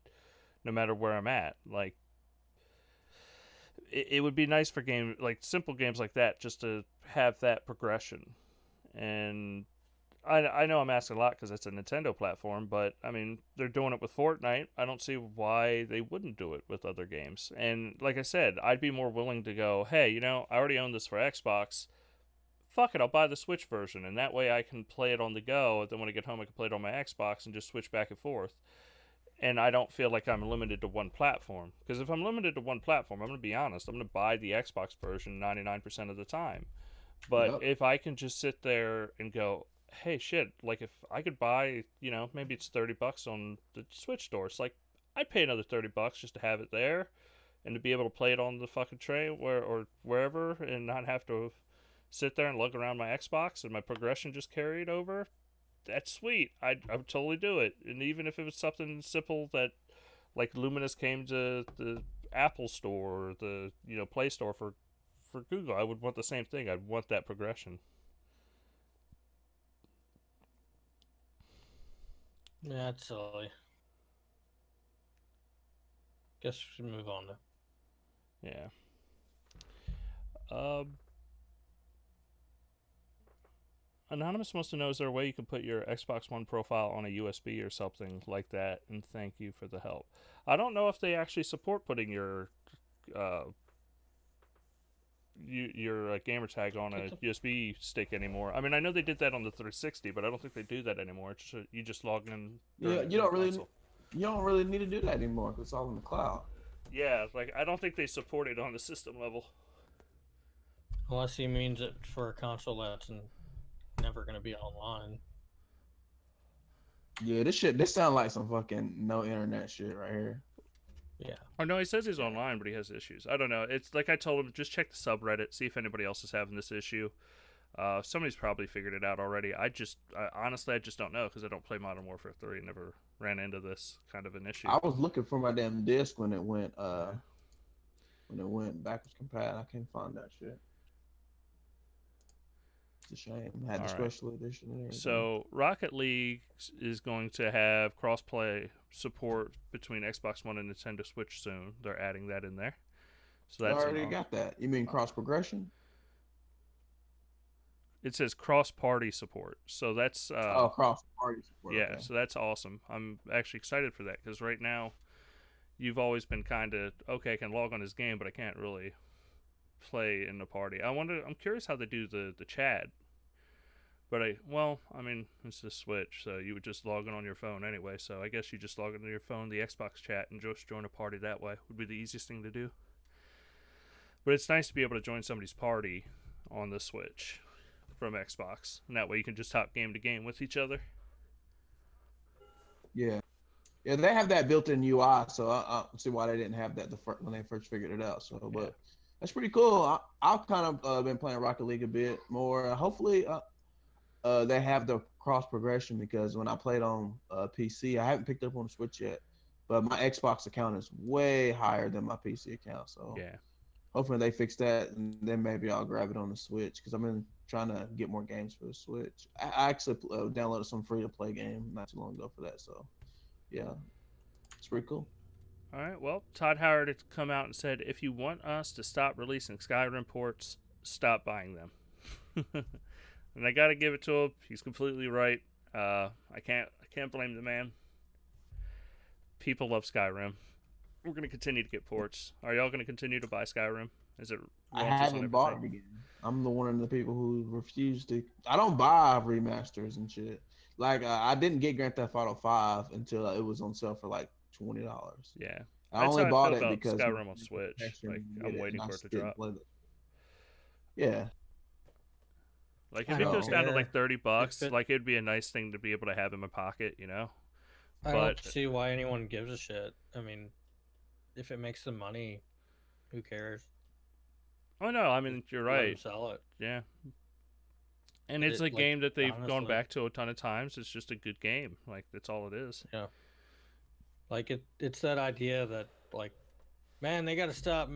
no matter where I'm at. Like it would be nice for simple games like that, just to have that progression. And I know I'm asking a lot because it's a Nintendo platform, but I mean, they're doing it with Fortnite. I don't see why they wouldn't do it with other games. And like I said, I'd be more willing to go, hey, you know, I already own this for Xbox. Fuck it, I'll buy the Switch version, and that way I can play it on the go. And then when I get home, I can play it on my Xbox and just switch back and forth. And I don't feel like I'm limited to one platform. Because if I'm limited to one platform, I'm going to be honest, I'm going to buy the Xbox version 99% of the time. But if I can just sit there and go, hey, shit, like if I could buy, you know, maybe it's $30 on the Switch store. It's like, I'd pay another $30 just to have it there and to be able to play it on the fucking tray or wherever and not have to sit there and lug around my Xbox and my progression just carried over. That's sweet. I would totally do it. And even if it was something simple that, like Luminous came to the Apple Store or the, you know, Play Store for Google, I would want the same thing. I'd want that progression. Yeah, that's silly. Guess we should move on to. Yeah. Anonymous wants to know, is there a way you can put your Xbox One profile on a USB or something like that? And thank you for the help. I don't know if they actually support putting your gamer tag on a USB stick anymore. I mean, I know they did that on the 360, but I don't think they do that anymore. It's just, you just log in. Yeah, you don't really need to do that anymore because it's all in the cloud. Yeah, like I don't think they support it on the system level. Unless he means it for a console that's never going to be online. Yeah, this sounds like some fucking no internet shit right here. Yeah. Oh no, he says he's online, but he has issues. I don't know. It's like I told him, just check the subreddit, see if anybody else is having this issue. Somebody's probably figured it out already. Honestly, I just don't know because I don't play Modern Warfare 3. Never ran into this kind of an issue. I was looking for my damn disc when it went backwards compatible. I can't find that shit. It's a shame. I had the special edition and everything. So Rocket League is going to have cross-play support between Xbox One and Nintendo Switch soon. They're adding that in there. So that's I already got that. You mean cross progression? It says cross-party support. So that's cross-party support. Yeah, okay. So that's awesome. I'm actually excited for that because right now you've always been kind of, okay, I can log on this game, but I can't really play in the party. I'm curious how they do the chat. But I mean, it's the Switch, so you would just log in on your phone anyway. So I guess you just log into your phone, the Xbox chat, and just join a party that way. Would be the easiest thing to do. But it's nice to be able to join somebody's party on the Switch from Xbox, and that way you can just hop game to game with each other. Yeah, yeah, they have that built-in UI, so I see why they didn't have that when they first figured it out. So, but that's pretty cool. I've kind of been playing Rocket League a bit more. Hopefully, they have the cross progression, because when I played on PC, I haven't picked up on the Switch yet, but my Xbox account is way higher than my PC account. So Yeah. hopefully they fix that, and then maybe I'll grab it on the Switch, because I've been trying to get more games for the Switch. I actually downloaded some free-to-play game not too long ago for that. So yeah, it's pretty cool. All right. Well, Todd Howard had come out and said, if you want us to stop releasing Skyrim ports, stop buying them. And I gotta give it to him. He's completely right. I can't blame the man. People love Skyrim. We're gonna continue to get ports. Are y'all gonna continue to buy Skyrim? Is it? I haven't bought it again. I'm the one of the people who refuse to. I don't buy remasters and shit. Like I didn't get Grand Theft Auto 5 until it was on sale for like $20. Yeah. I only bought it because because Skyrim on Switch. Like I'm waiting for it to drop. Yeah. Like if it goes down to like $30, like it'd be a nice thing to be able to have in my pocket, you know. I don't see why anyone gives a shit. I mean, if it makes them money, who cares? Oh no, I mean you're right. Sell it. Yeah. And it's a game that they've gone back to a ton of times. It's just a good game. Like that's all it is. Yeah. Like it's that idea that like, man, they got to stop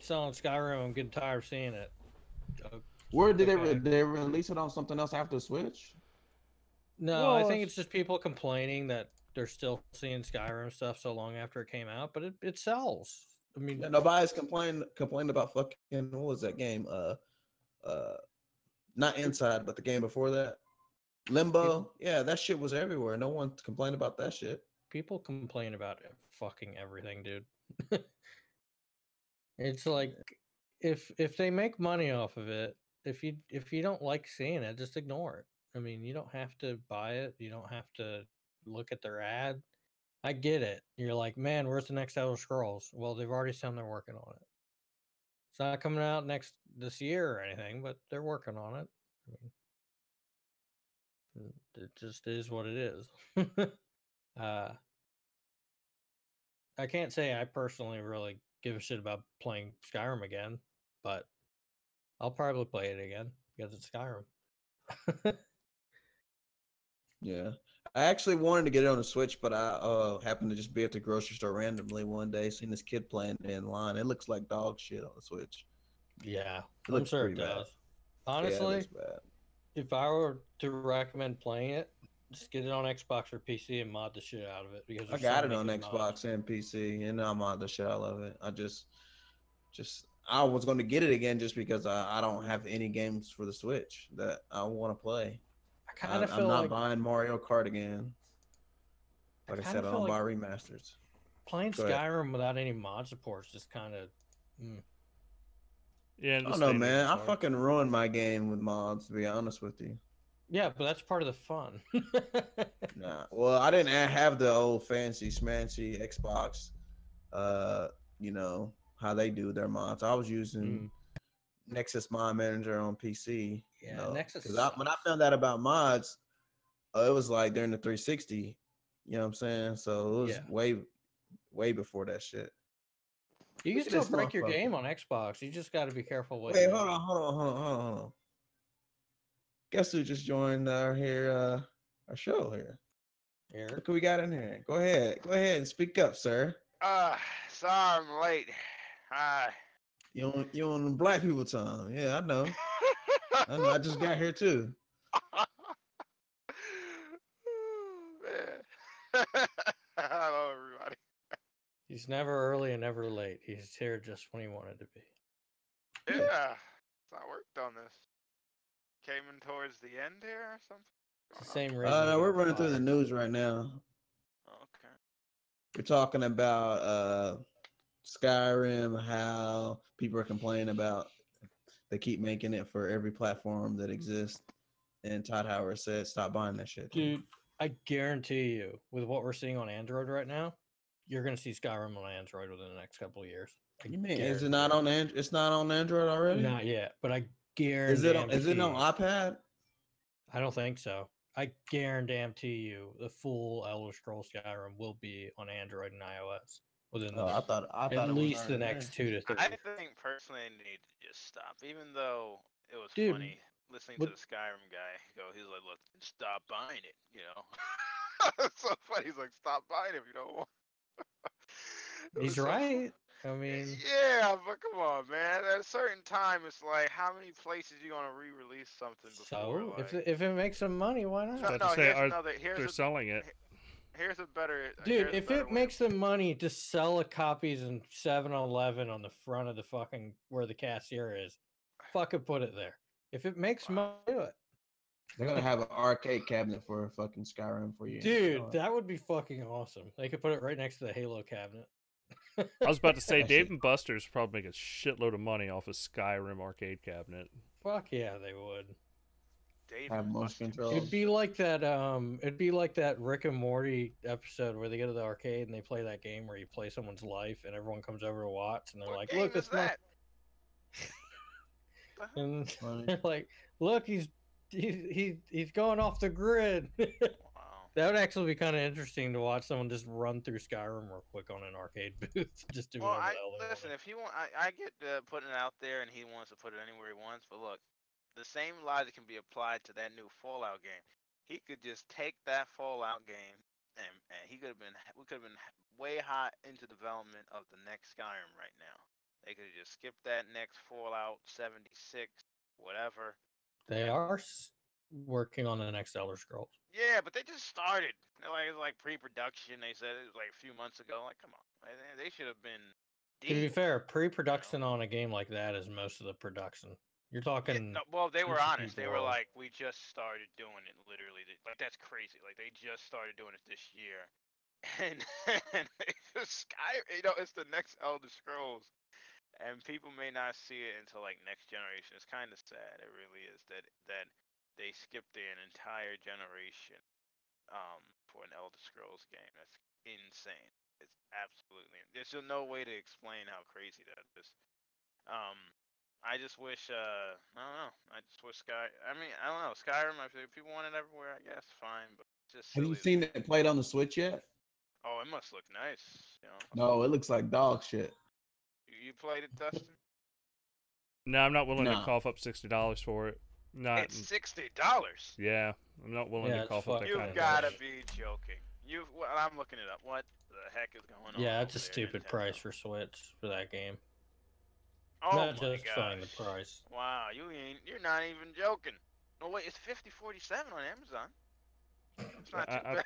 selling Skyrim. I'm getting tired of seeing it. Where did they release it on something else after Switch? No, well, I think it's just people complaining that they're still seeing Skyrim stuff so long after it came out, but it sells. I mean, nobody's complained about fucking, what was that game? Not Inside, but the game before that, Limbo. Yeah, that shit was everywhere. No one complained about that shit. People complain about fucking everything, dude. It's like if they make money off of it, if you don't like seeing it, just ignore it. I mean, you don't have to buy it. You don't have to look at their ad. I get it. You're like, man, where's the next Elder Scrolls? Well, they've already said they're working on it. It's not coming out this year or anything, but they're working on it. I mean, it just is what it is. I can't say I personally really give a shit about playing Skyrim again, but I'll probably play it again because it's Skyrim. Yeah. I actually wanted to get it on the Switch, but I happened to just be at the grocery store randomly one day, seen this kid playing it in line. It looks like dog shit on the Switch. Yeah, I'm sure it does. Honestly, if I were to recommend playing it, just get it on Xbox or PC and mod the shit out of it. Because I got it on Xbox and PC, and I mod the shit out of it. I was going to get it again just because I don't have any games for the Switch that I want to play. I kind of feel I'm not buying Mario Kart again. Like I said, I don't buy remasters. Playing Skyrim without any mod support is just kind of. Yeah, I don't know, man. I fucking ruined my game with mods, to be honest with you. Yeah, but that's part of the fun. Nah. Well, I didn't have the old fancy smancy Xbox. You know how they do their mods. I was using Nexus Mod Manager on PC. Yeah, you know, Nexus. When I found out about mods, it was like during the 360. You know what I'm saying? So it was way before that shit. You can still break your game on Xbox. You just got to be careful with. Wait, hold on. Guess who just joined our show here? Eric? Look who we got in here. Go ahead and speak up, sir. Sorry I'm late. Hi. You on black people time? Yeah, I know. I know. I just got here too. Hello, everybody. He's never early and never late. He's here just when he wanted to be. Yeah, I worked on this. Came in towards the end here or something? It's the same reason. We're running through the news right now. Okay. We're talking about Skyrim, how people are complaining about They keep making it for every platform that exists. And Todd Howard said, "Stop buying that shit, dude. I guarantee you, with what we're seeing on Android right now, you're gonna see Skyrim on Android within the next couple of years. You mean is it not on Android? It's not on Android already. Not yet, but I guarantee. Is it on iPad? I don't think so. I guarantee you, the full Elder Scrolls Skyrim will be on Android and iOS within the I thought at it was least the already next there. 2 to 3. I think personally, I need to just stop. Even though it was Dude, funny listening what- to the Skyrim guy go, he's like, "Look, stop buying it." You know, it's so funny. He's like, "Stop buying it if you don't want." It He's was so right. I mean, yeah, but come on, man. At a certain time, it's like, how many places you gonna re-release something before? so Like, if it makes some money, why no, not? About to say, here's are- another. They're selling it. Here's a better. Dude, here's a if better it way makes them money to sell copies in 7-Eleven on the front of the fucking where the cashier is, fucking put it there. If it makes money, do it. They're gonna have an arcade cabinet for fucking Skyrim for you. Dude, that would be fucking awesome. They could put it right next to the Halo cabinet. I was about to say, That Dave shit- and Buster's probably make a shitload of money off a Skyrim arcade cabinet. Fuck yeah, they would. Dave have and motion Buster's. control. It'd be like that. It'd be like that Rick and Morty episode where they go to the arcade and they play that game where you play someone's life and everyone comes over to watch and they're What like, game "Look, is it's my," that? The hell? and Funny. they're like, "Look, he's going off the grid." Wow. That would actually be kind of interesting to watch someone just run through Skyrim real quick on an arcade booth, just do Well, whatever the hell they listen. want. If he want, I get putting it out there, and he wants to put it anywhere he wants. But look, the same logic can be applied to that new Fallout game. He could just take that Fallout game, and we could have been way hot into development of the next Skyrim right now. They could have just skipped that next Fallout 76, whatever. They are working on the next Elder Scrolls. Yeah, but they just started. It was like pre-production. They said it was like a few months ago. Like, come on, they should have been. To be deep. fair, pre-production on a game like that is most of the production. You're Yeah, talking. no, well, they were it's honest. They were people. like, we just started doing it. Literally, like that's crazy. Like they just started doing it this year, and, and they just it's the next Elder Scrolls, and people may not see it until like next generation. It's kind of sad. It really is that they skipped an entire generation, for an Elder Scrolls game. That's insane. It's absolutely. There's just no way to explain how crazy that is. I just wish, I don't know. I just wish I mean, I don't know. Skyrim, if people want it everywhere, I guess, fine. But it's just Have silly. you seen it played on the Switch yet? Oh, it must look nice. No, it looks like dog shit. You played it, Dustin? No, I'm not willing to Nah. cough up $60 for it. Not. It's $60. Yeah, I'm not willing Yeah, to it's cough up that fucking kind You've of gotta money. be joking. Well, I'm looking it up. What the heck is going on? Yeah, over it's a there, stupid Nintendo? price for Switch for that game. Oh Not my justifying the gosh. price. Wow, you're not even joking. No wait, it's $50.47 on Amazon. It's not too bad.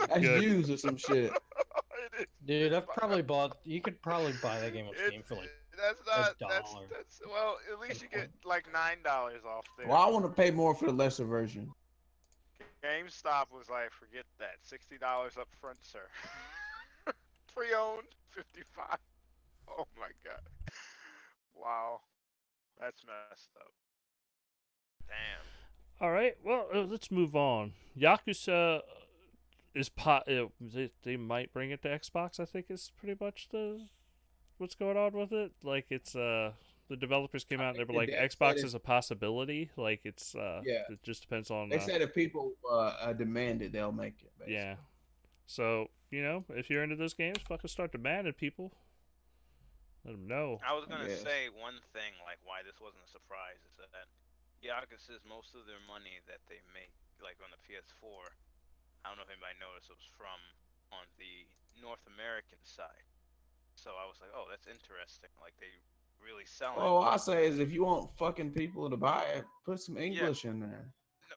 That's Good. used or some shit. It is. Dude, I've probably bought. You could probably buy that game on Steam It's- for like. that's not that's $1. well, at least you get like $9 off there. Well, I want to pay more for the lesser version. GameStop was like, forget that, $60 up front, sir. Pre-owned, 55. Oh my god. Wow, that's messed up. Damn. All right, well, let's move on. Yakuza is they might bring it to Xbox. I think is pretty much what's going on with it. Like it's the developers came out and they were like, They said Xbox it- is a possibility. Like it's Yeah. it just depends on They said if people demand it, they'll make it. Basically. yeah. So if you're into those games, fucking start demanding people. Let them know. I was gonna Yes. say one thing, like why this wasn't a surprise, is that Yakuza's most of their money that they make, like on the PS4, I don't know if anybody noticed, it was from on the North American side. So I was like, oh, that's interesting. Like they really selling. All I say is if you want fucking people to buy it, put some English in there.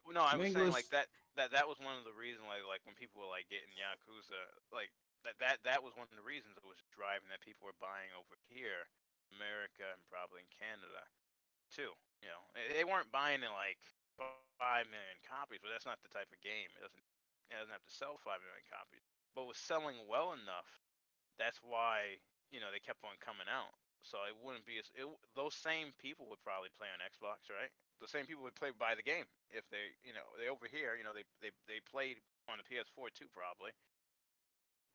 No, I some was saying like English- that was one of the reasons, like when people were like getting Yakuza, like that was one of the reasons it was driving that people were buying over here, America, and probably in Canada too. They weren't buying it like 5 million copies, but that's not the type of game. It doesn't have to sell 5 million copies, but it was selling well enough. That's why they kept on coming out. so it wouldn't be those same people would probably play on Xbox, right? The same people would buy the game if they, they over here, they played on the PS4 too, probably.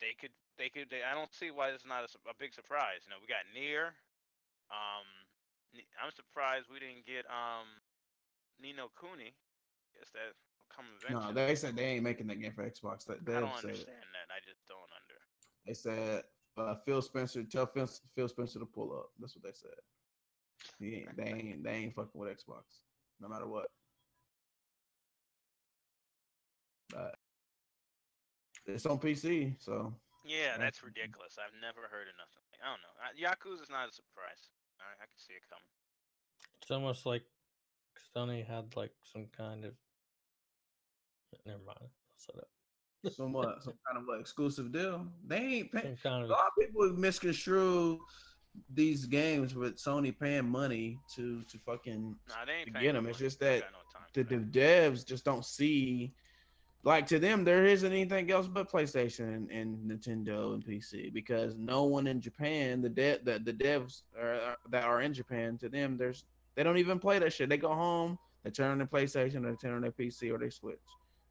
They could. I don't see why it's not a big surprise. We got Nier. I'm surprised we didn't get Nino Kuni. Guess that will come No, eventually. they said they ain't making that game for Xbox. I don't understand that. I just don't under. They said Phil Spencer, tell Phil Spencer to pull up. That's what they said. They ain't fucking with Xbox, no matter what. It's on PC, so. Yeah, that's ridiculous. I've never heard of nothing. I don't know. Yakuza's not a surprise. I can see it coming. It's almost like Sony had like some kind of. Never mind. I'll set up. Some kind of exclusive deal. They ain't paying. Some kind of. A lot of people misconstrue these games with Sony paying money to fucking get them. It's just that the devs just don't see. Like, to them, there isn't anything else but PlayStation and Nintendo and PC, because no one in Japan, the devs that are in Japan, to them, they don't even play that shit. They go home, they turn on their PlayStation, or they turn on their PC, or they Switch.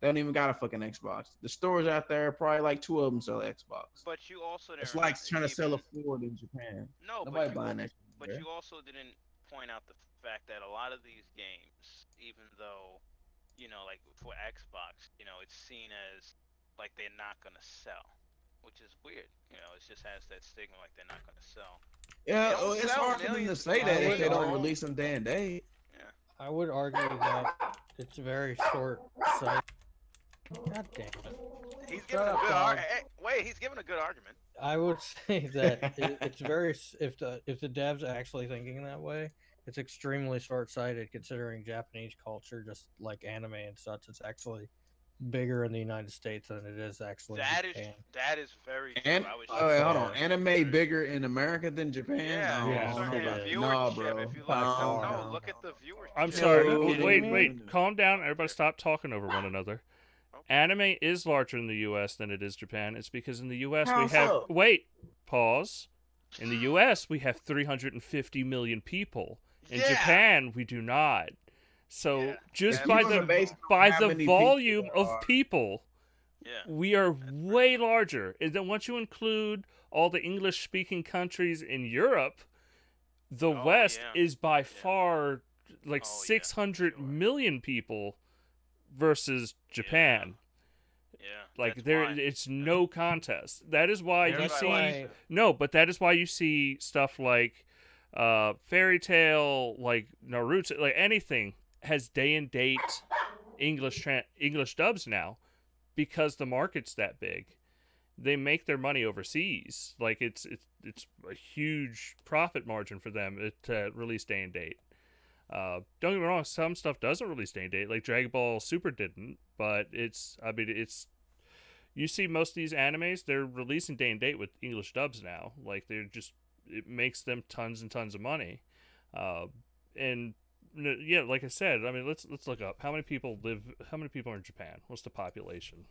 They don't even got a fucking Xbox. The stores out there, probably like 2 of them sell Xbox. But you also it's like trying to sell a Ford in Japan. No, nobody buying that. But you also didn't point out the fact that a lot of these games, even though, like for Xbox, it's seen as like they're not gonna sell, which is weird. It just has that stigma like they're not gonna sell. Yeah, it's hard for them to say that if they don't release them day and date. Yeah, I would argue that it's very short-sighted. God damn it! He's giving a good argument. Wait, he's giving a good argument. I would say that it's very if the devs are actually thinking that way, it's extremely short-sighted considering Japanese culture, just like anime and such. It's actually bigger in the United States than it is actually in Japan. That is very true. And hold on, anime bigger in America than Japan? Yeah, no, bro. If you look at the viewership. I'm sorry. Wait. Calm down. Everybody stop talking over one another. Anime is larger in the U.S. than it is Japan. It's because in the U.S. we have... Wait. Pause. In the U.S. we have 350 million people. In Japan, we do not. So just by the volume of people, we are way larger. And then once you include all the English-speaking countries in Europe, the West is by far like 600 million people versus Japan. Like it's no contest. That is why you see but that is why you see stuff like Fairy Tail, like Naruto, like anything has day and date English dubs now, because the market's that big. They make their money overseas. Like it's a huge profit margin for them to release day and date. Don't get me wrong, some stuff doesn't release day and date, like Dragon Ball Super didn't, but you see most of these animes, they're releasing day and date with English dubs now. Like it makes them tons and tons of money. And like I said, I mean, let's look up how many people are in Japan. What's the population?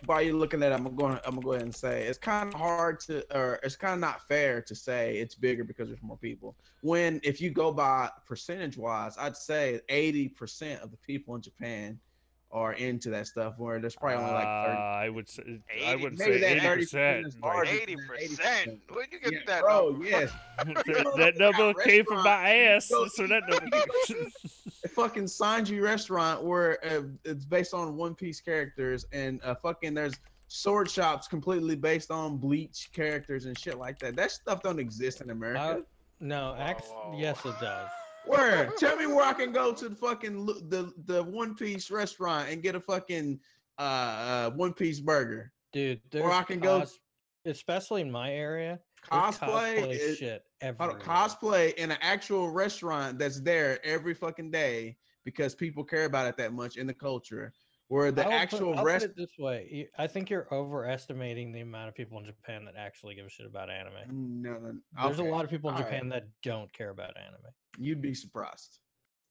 While you're looking at it, I'm gonna go ahead and say it's kind of hard it's kind of not fair to say it's bigger because there's more people. When if you go by percentage wise, I'd say 80% of the people in Japan are into that stuff, where there's probably only like 30. I would say 80%. 80%. Where'd you get that? Bro, yes. that number came from my ass. So that number. A fucking Sanji restaurant where it's based on One Piece characters, and there's sword shops completely based on Bleach characters and shit like that. That stuff don't exist in America. No, yes it does. Where? Tell me where I can go to the fucking the One Piece restaurant and get a fucking One Piece burger, dude. Or I can go, especially in my area. Cosplay shit everywhere. Cosplay in an actual restaurant that's there every fucking day because people care about it that much in the culture. Where the I'll put it this way, I think you're overestimating the amount of people in Japan that actually give a shit about anime. No. There's a lot of people in Japan that don't care about anime. You'd be surprised.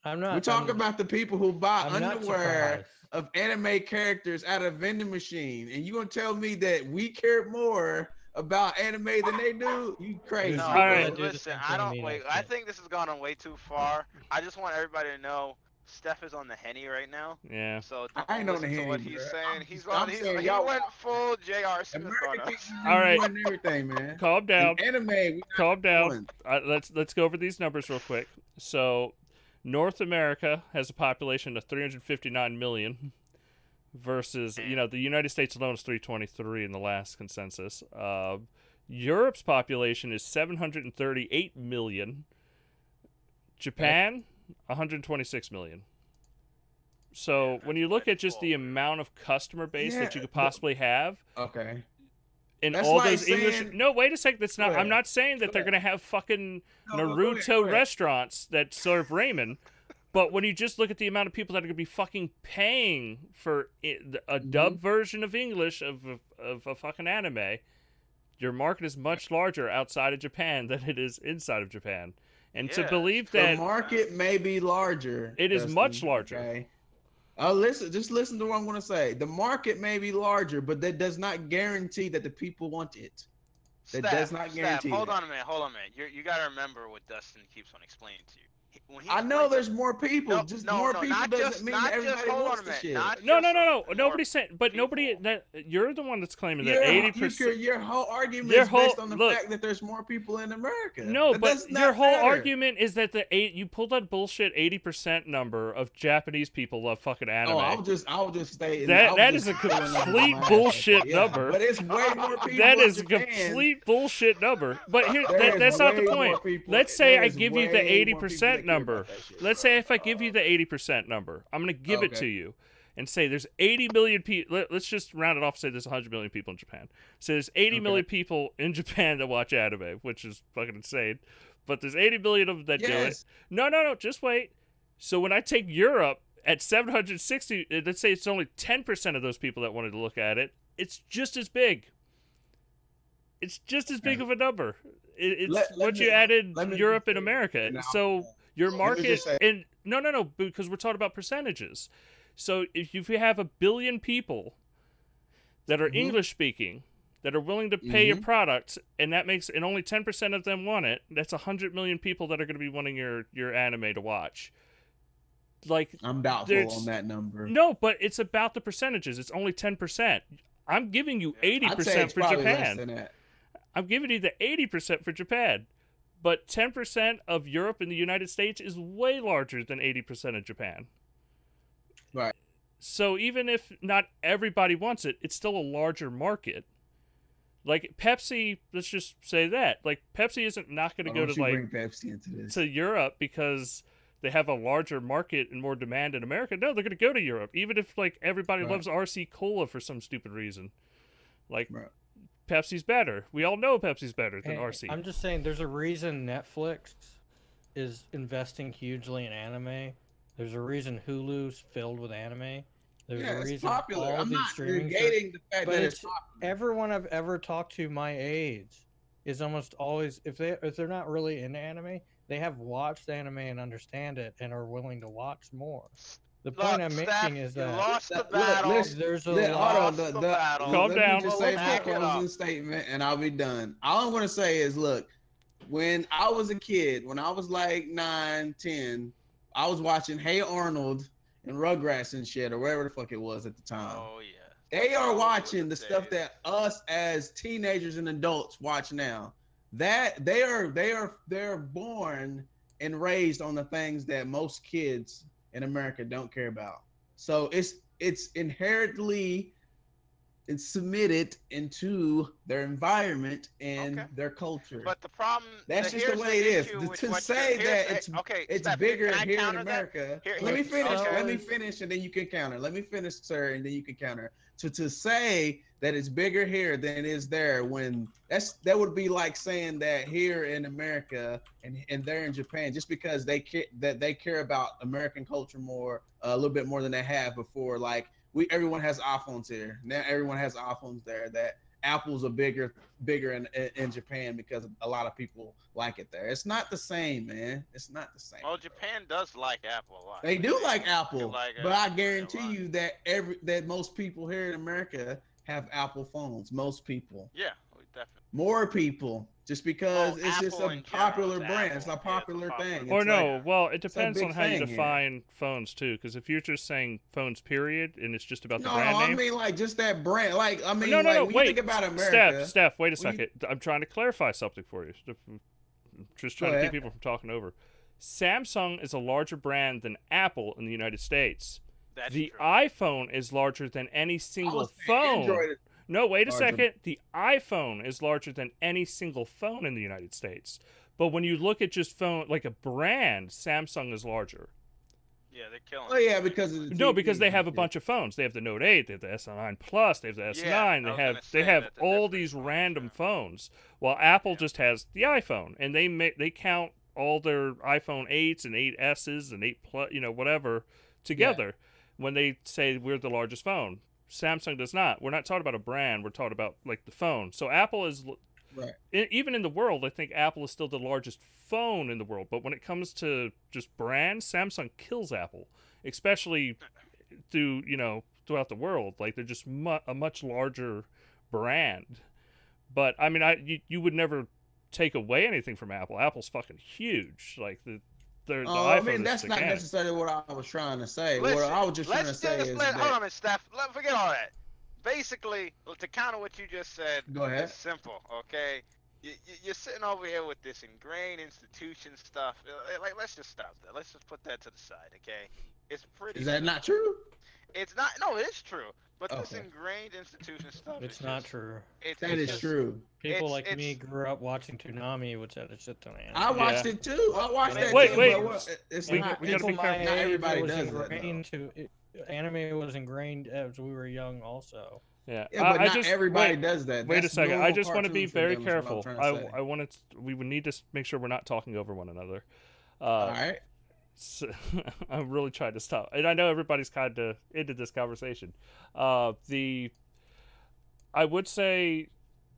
I'm not. We're talking about the people who buy underwear of anime characters at a vending machine, and you gonna tell me that we care more about anime than they do, you crazy. No, All right. but listen, I don't wait. I think this has gone on way too far. I just want everybody to know Steph is on the Henny right now. Yeah. So I ain't don't on the listen to Henny, what he's bro. saying. I'm saying He y'all went full J.R. Smith on America us. keeps All right. doing everything, man. Calm down. In anime, we not Calm down. one. Let's go over these numbers real quick. So, North America has a population of 359 million versus, the United States alone is 323 in the last consensus. Europe's population is 738 million. Japan, 126 million. So, when you look at just the amount of customer base that you could possibly have, Okay. in That's all like those English. saying- No, wait a second. That's not. Go I'm ahead. not saying that Go they're ahead. gonna have fucking No, go ahead, Naruto go ahead. restaurants that serve ramen. But when you just look at the amount of people that are gonna be fucking paying for a dub version of English of a fucking anime, your market is much larger outside of Japan than it is inside of Japan. And to Yeah. believe The that market may be larger. It is Dustin, much larger. Okay. Just listen to what I'm going to say. The market may be larger, but that does not guarantee that the people want it. That does not guarantee Hold that. on a minute. You got to remember what Dustin keeps on explaining to you. When he I know explains there's it- more people. No, Just no, more no, people not doesn't just- mean not that just- everybody hold wants on a the minute, shit. not no, just no. more Nobody's saying. But nobody. people. That you're the one that's claiming that 80%. Your whole argument Your is whole- based on the look. fact that there's more people in America. No, That but does not your whole matter. argument is that you pulled that bullshit 80% number of Japanese people love fucking anime. Oh, I'll just stay. That is a complete bullshit number. But it's way more people. That in is a Japan. complete bullshit number. But here, There is that's not the way point. more people- Let's say there I is give you the way more 80% people that care number. about that shit, Let's bro. say if I give you the 80% number, I'm going to give it Okay. to you and say there's 80 million people. Let's just round it off and say there's 100 million people in Japan. So there's 80 million people in Japan that watch anime, which is fucking insane. But there's 80 million of them that do it. Yes. No, just wait. So when I take Europe at 760, let's say it's only 10% of those people that wanted to look at it, it's just as big. It's just as big of a number. It's Let what me- you added let me Europe just and say- America. and I'll- So your let me market just say- and no, because we're talking about percentages. So if you have 1 billion people that are Mhm. English speaking that are willing to pay your product, and only 10% of them want it, that's 100 million people that are going to be wanting your anime to watch. Like, I'm doubtful there's- on that number. no, but it's about the percentages. It's only 10%. I'm giving you I'd say 80% it's for probably less Japan. than that. I'm giving you the 80% for Japan. But 10% of Europe and the United States is way larger than 80% of Japan. Right. So even if not everybody wants it, it's still a larger market. Like Pepsi, let's just say that. Like Pepsi isn't not going to go Don't to you like bring Pepsi into this. to Europe because they have a larger market and more demand in America. No, they're going to go to Europe, even if like everybody Right. loves RC Cola for some stupid reason. Like Right. Pepsi's better. We all know Pepsi's better than Hey, RC. I'm just saying, there's a reason Netflix is investing hugely in anime. There's a reason Hulu's filled with anime. There's Yeah, a it's reason popular. all I'm these not streaming negating the fact but that it's it's popular. everyone I've ever talked to my age is almost always, if they're not really into anime, they have watched anime and understand it and are willing to watch more. The point I'm Steph, making is you that lost the Look, battle. listen, there's a Hold lot. on, lost the battle. Calm let down. me just Well, say let's my pick it up. closing statement, and I'll be done. All I'm going to say is, look, when I was a kid, when I was like 9, 10, I was watching Hey Arnold and Rugrats and shit, or whatever the fuck it was at the time. Oh yeah. They are Those were watching the days. stuff that us as teenagers and adults watch now. That they're born and raised on the things that most kids in America don't care about. So it's inherently submitted into their environment and Okay. their culture. But the problem. That's just here's the way it is. issue with To what say you're- that here's- it's Steph, bigger can I here in counter that? America. Here- Let me here- finish. okay. Let me finish, and then you can counter. Let me finish, sir, and then you can counter. To say that it's bigger here than it is there, when that would be like saying that here in America and there in Japan, just because they care about American culture more, a little bit more than they have before. Like everyone has iPhones here now. Everyone has iPhones there. That Apple's are bigger in Japan because a lot of people like it there. It's not the same, man. It's not the same. Well, Japan does like Apple a lot. They do like Apple, like but I Apple a guarantee lot. you that most people here in America have Apple phones. Most people. Yeah, definitely. More people, just because it's just Apple a in popular general, brand. It's a Apple, yeah, it's a popular popular thing. Or It's no, like, well, it it's a depends big on how you thing here. define phones too. Because if you're just saying phones, period, and it's just about the no, brand I name. mean like just that brand. Like I mean, No, like when you wait, think about America. Steph, wait a when you- second. I'm trying to clarify something for you. I'm just trying Go to keep ahead. people from talking over. Samsung is a larger brand than Apple in the United States. That's The true. iPhone is larger than any I single was saying phone. Android is No, wait a larger. second. The iPhone is larger than any single phone in the United States. But when you look at just phone, like a brand, Samsung is larger. Yeah, they're killing. Oh yeah, because of the No, because they TVs have a and bunch of phones. They have the Note 8, they have the S9 Plus, they have the S9. Yeah, I they was have gonna they say have that's a all different these phone, random yeah. phones. While Apple Yeah. just has the iPhone, and they count all their iPhone 8s and 8Ss and 8 Plus, whatever together when they say we're the largest phone. Samsung does not. We're not talking about a brand. We're talking about like the phone. So Apple is Right. even in the world, I think Apple is still the largest phone in the world. But when it comes to just brands, Samsung kills Apple, especially throughout the world. Like they're just a much larger brand. But I mean, you would never take away anything from Apple. Apple's fucking huge. Like the iPhone. I mean, is that's not gigantic. necessarily what I was trying to say. Listen, what I was just trying to let's say just is hold that. on, Steph. Forget all that. Basically, to counter what you just said, Go ahead. it's simple, okay? You're sitting over here with this ingrained institution stuff. Like, let's just stop that. Let's just put that to the side, okay? It's pretty. Is that simple. not true? It's not. No, it is true. But this Okay. ingrained institution stuff. It's is not just, true. That it's is just- true. People It's- like me it's- grew up watching Toonami, which had a shit ton of anime. I watched it too. I watched that Wait, too. wait. But it's We- not. we gotta People be my careful. Not age, everybody it was does that, though. ingrained anime was ingrained as we were young also. Yeah, Yeah, but I not just everybody wait, does that. Wait That's a second. I normal just want to be cartoons for very them, is what I'm careful. trying to say. I wanted. We would need to make sure we're not talking over one another. All right. So, I'm really trying to stop, and I know everybody's kind of into this conversation. I would say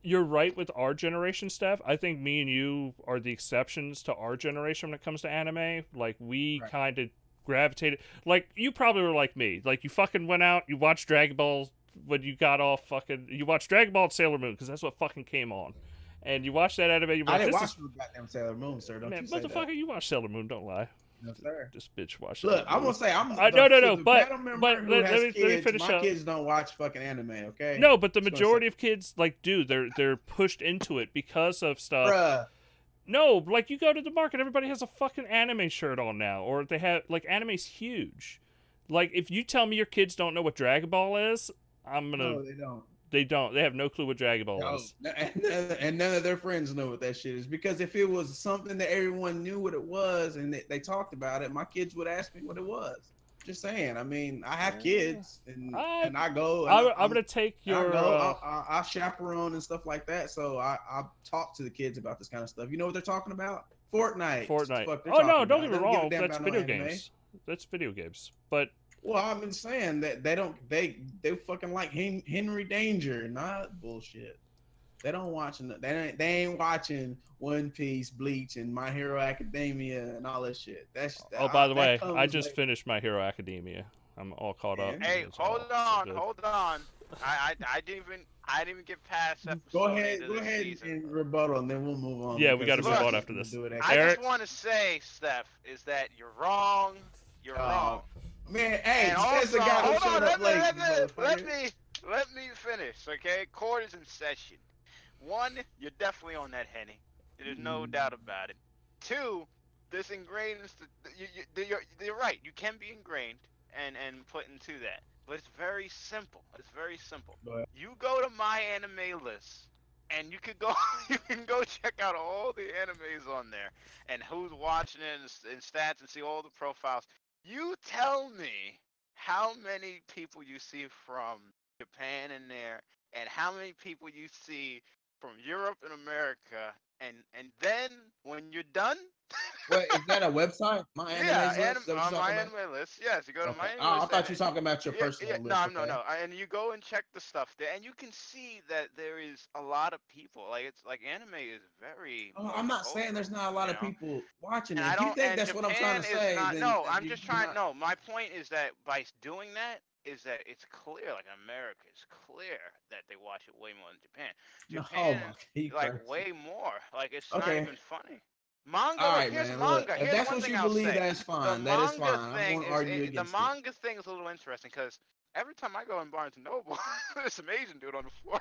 you're right with our generation, Steph. I think me and you are the exceptions to our generation when it comes to anime. Like we Right. kind of gravitated. Like you probably were like me. Like you fucking went out, you watched Dragon Ball when you got off fucking. You watched Dragon Ball and Sailor Moon because that's what fucking came on. And you watched that anime. You were I like, didn't this watch is the goddamn Sailor Moon, sir. Don't man, you say motherfucker. that. You watched Sailor Moon. Don't lie. No, sir. This bitch watched. Look, Sailor I'm Moon. gonna say I'm. No, the but- battle member but who let has me kids, finish my up. kids don't watch fucking anime. Okay. No, but the Just gonna majority say- of kids like do. They're pushed into it because of stuff. Bruh. No, like you go to the market, everybody has a fucking anime shirt on now, or they have like anime's huge. Like if you tell me your kids don't know what Dragon Ball is, I'm gonna. No, they don't. They don't. They have no clue what Dragon Ball No, is. and none of their friends know what that shit is. Because if it was something that everyone knew what it was and they talked about it, my kids would ask me what it was. Just saying. I mean, I have kids, and I go. And I'm gonna take your. I chaperone and stuff like that. So I talk to the kids about this kind of stuff. You know what they're talking about? Fortnite. Fortnite. Fuck they're Oh no, talking don't about. get me They don't give a wrong. damn That's about no video anime. games. That's video games. But Well, I've been saying that they fucking like Henry Danger, not bullshit. They don't watching. They ain't watching One Piece, Bleach, and My Hero Academia and all that shit. oh, by the way, that comes I just later. finished My Hero Academia. I'm all caught up. Yeah. Hey, It's all hold so on, good. hold on. I didn't even get past episode Go 8 ahead, of go this ahead season. and rebuttal, and then we'll move on. Yeah, we because gotta there's move other on after people this. to do it I Eric? just want to say, Steph, is that you're wrong. You're wrong. Man, hey, And says the also, guy who hold showed on, up late. let me finish, okay? Court is in session. One, you're definitely on that Henny. There's no doubt about it. Two, this ingrained, you're right. You can be ingrained and put into that, but it's very simple. It's very simple. Go ahead. You go to my anime list, and you can go check out all the animes on there, and who's watching it, and stats, and see all the profiles. You tell me how many people you see from Japan in there, and how many people you see from Europe and America, and then when you're done, Wait, is that a website? My anime yeah, list? Is that what you're on my talking about? anime list, yes, you go to Okay. my anime Oh, I list. thought you were talking about your Yeah, personal yeah, list. no, okay. no. And you go and check the stuff there, and you can see that there is a lot of people. Like it's like anime is very. Oh, I'm not saying there's not a lot of people watching it. And I If you don't. think And that's what I'm trying to Japan is say, not, then no, then I'm you- just you're trying. not- No, my point is that by doing that, is that it's clear, like in America, it's clear that they watch it way more than Japan. Oh Japan, my like Christ. way more. Like it's not Okay. even funny. Manga. All Look, right, here's man. Look, manga. if Here's that's one what thing you I'll believe, say. that's The fine. That is manga fine. I thing won't argue the against it. manga thing is a little interesting because every time I go in Barnes and Noble, there's some Asian dude on the floor.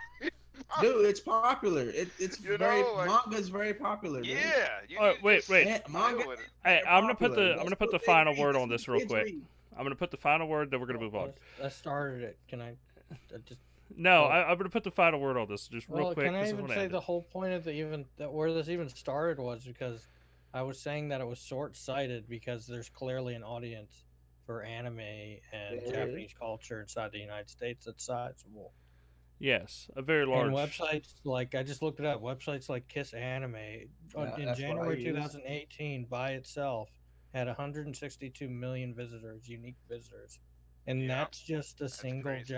Dude, it's popular. It's You very know, like, manga's very popular. Dude. yeah. You All right, need to wait, just wait. Yeah, deal manga. with it. Hey, I'm gonna put popular. the That's what final they read. word That's on what this real kids quick. read. I'm gonna put the final word, then we're gonna move on. I started it. Can I just? No, Well- I'm gonna put the final word on this just real Well, quick. can I 'cause even wanna say end the it. whole point of where this even started was because I was saying that it was short-sighted because there's clearly an audience for anime and There is. Japanese culture inside the United States that's sizable. Yes, a very large. And websites like I just looked it up. Websites like Kiss Anime Yeah, in that's what I January use. 2018 by itself had 162 million visitors, unique visitors, and Yeah, that's just a single crazy.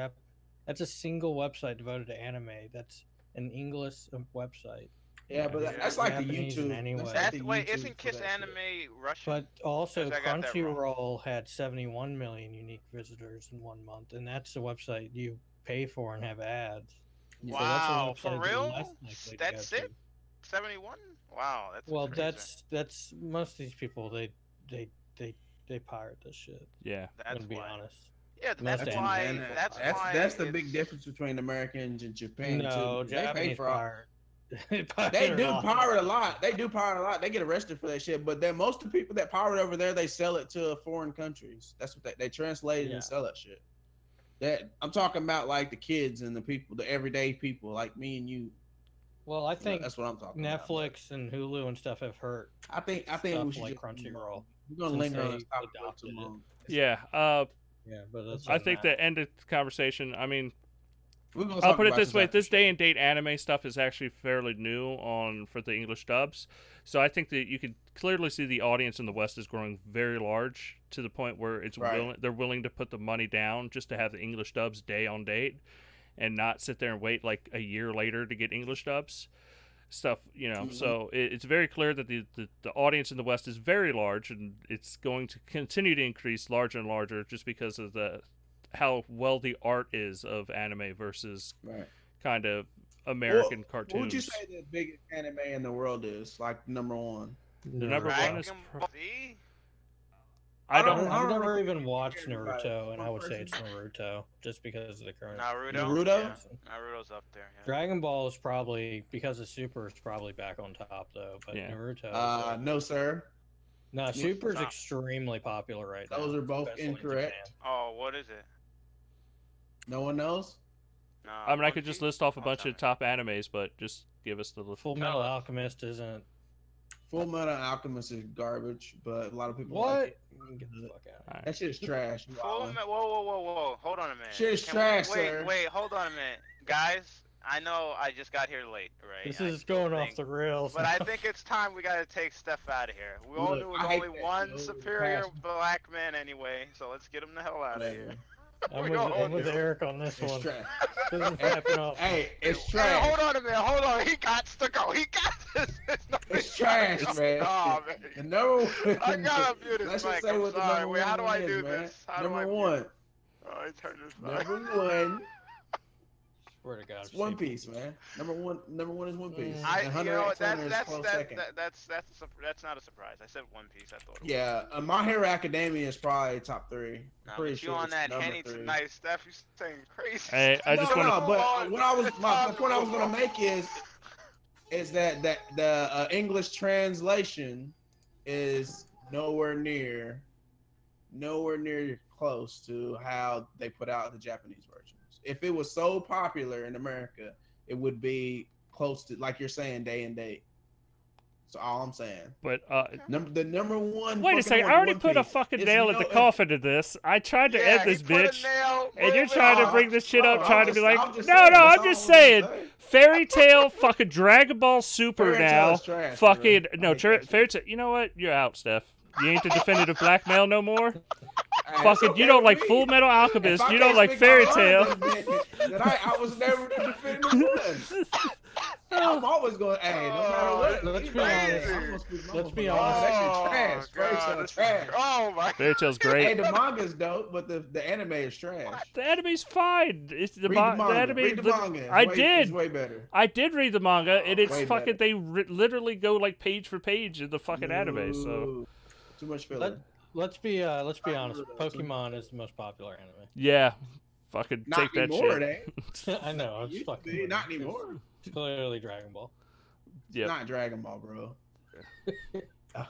That's a single website devoted to anime. That's an English website. Yeah, but Yeah. that's like the Japanese in YouTube. any That's way. like That's the wait, YouTube isn't for Kiss that shit. Anime Russian? But also, I got that wrong. Crunchyroll had 71 million unique visitors in 1 month, and that's a website you pay for and have ads. So that's a Wow, for website you're real? less likely to That's go it? to. 71? Wow, that's Well, crazy. that's most of these people they pirate this shit. Yeah. I'm That's gonna be why. honest. Yeah, Most that's anime why. people That's pirate. why. That's the big it's- difference between Americans and Japan No, too. They pay Japanese for all. pirate. They Pirate do all. pirate a lot. They do pirate a lot. They get arrested for that shit. But then most of the people that pirate over there, they sell it to foreign countries. That's what they translate it Yeah. and sell that shit. That I'm talking about, like the kids and the people, the everyday people, like me and you. Well, I think That's what I'm talking about. Netflix and Hulu and stuff have hurt. I think we stuff should like just Crunchyroll, We're gonna since linger on they this topic a little adopted too it. long. Yeah. Yeah, but that's I think the end of the conversation. I mean, We're gonna I'll talk put it about this way: after this the day show. and date anime stuff is actually fairly new for the English dubs. So I think that you can clearly see the audience in the West is growing very large to the point where Right. they're willing to put the money down just to have the English dubs day on date, and not sit there and wait like a year later to get English dubs. Stuff, Mhm. So it's very clear that the audience in the West is very large, and it's going to continue to increase larger and larger just because of how well the art is of anime versus Right. kind of American What cartoons. would you say the biggest anime in the world is? Like number one? The number Naruto. one is Dragon pro- Ball Z? I I don't. don't- I've know never if even you watched care about it. Naruto, and I would say One it's Naruto just because of the current. Naruto? Naruto? Yeah, Naruto's up there. Yeah. Dragon Ball is probably because of Super is probably back on top though, but Yeah. Naruto. No, sir. No, Super's Stop. extremely popular right now. Those are both especially in incorrect. Japan. Oh, what is it? No one knows. No, I mean, I One could just Piece? list off a Oh, bunch sorry. of top animes, but just give us the Full Metal Alchemist isn't. Full Metal Alchemist is garbage, but a lot of people What? like it. Get the fuck out. Alright. That shit is trash. Whoa, whoa. Hold on a minute. Shit is Can trash, wait, sir. Wait, hold on a minute. Guys, I know I just got here late, right? This I is still going off think- the rails. But I think it's time we gotta take Steph out of here. We all Look, knew it was I hate only that one shit. superior Passion. black man anyway, so let's get him the hell out of here. I'm We with, all I'm with knew. Eric on this It's one. trash. This is happening off. Hey, it's Hey, trash. hold on a minute, hold on. He got to go. He got this. It's trash, man. Oh, man. The number I gotta mute his Let's mic. just say I'm what the sorry. number Wait, how do one I do is, man. this? How do I Number mute? one. Oh, I turn this mic. Number one. Swear to God. It's One Piece, man. Number one is One Piece. I- And You Hunter know, x Hunter is close second. that's not a surprise. I said One Piece. I thought. It was. Yeah, My Hero Academia is probably top three. Nah, Pretty but you sure on it's that number Henny three. tonight, Steph? You saying crazy? Hey, I just no, want to. no, but what I was the point I was gonna make is that the English translation is nowhere near close to how they put out the Japanese versions. If it was so popular in America, it would be close to, like you're saying, day and date. That's all I'm saying. But The number one. wait a fucking second, one, I already One put a Piece. fucking It's nail in no- the coffin to this. I tried to end this he put a bitch, nail, and you're move it trying to on. bring this shit up, No, trying to be like, I'm just no, saying, no, that's I'm all just I'm gonna saying, say. Fairy Tail, fucking Dragon Ball Super Fairy Tail now, is trash, fucking bro. I no, hate that shit. Fairy Tail. You know what? You're out, Steph. You ain't the definitive black male no more. Hey, Fucking, it's okay you don't like with me. Full Metal If Alchemist. I You don't can't like speak Fairy my Tail. mind, then I was never the definitive one. I'm always going. Hey, no matter what. Let's be honest. Let's be Oh, honest. that shit trash. Fairy God, Tail this is- trash. Oh my. Fairy Tail's Hey, great. the manga's dope, but the anime is trash. The anime's fine. It's the, Read the the manga. anime. Read the manga. It's I way, did. It's way better. I did read the manga, and it's Way fucking. better. They literally go like page for page in the fucking anime. So Ooh, too much filler. Let's be honest. Pokemon is the most popular anime. yeah, fucking Not take that anymore, shit. it ain't. I know. It's Used to fucking. be, not anymore. It's clearly Dragon Ball. Yep. Not Dragon Ball, bro.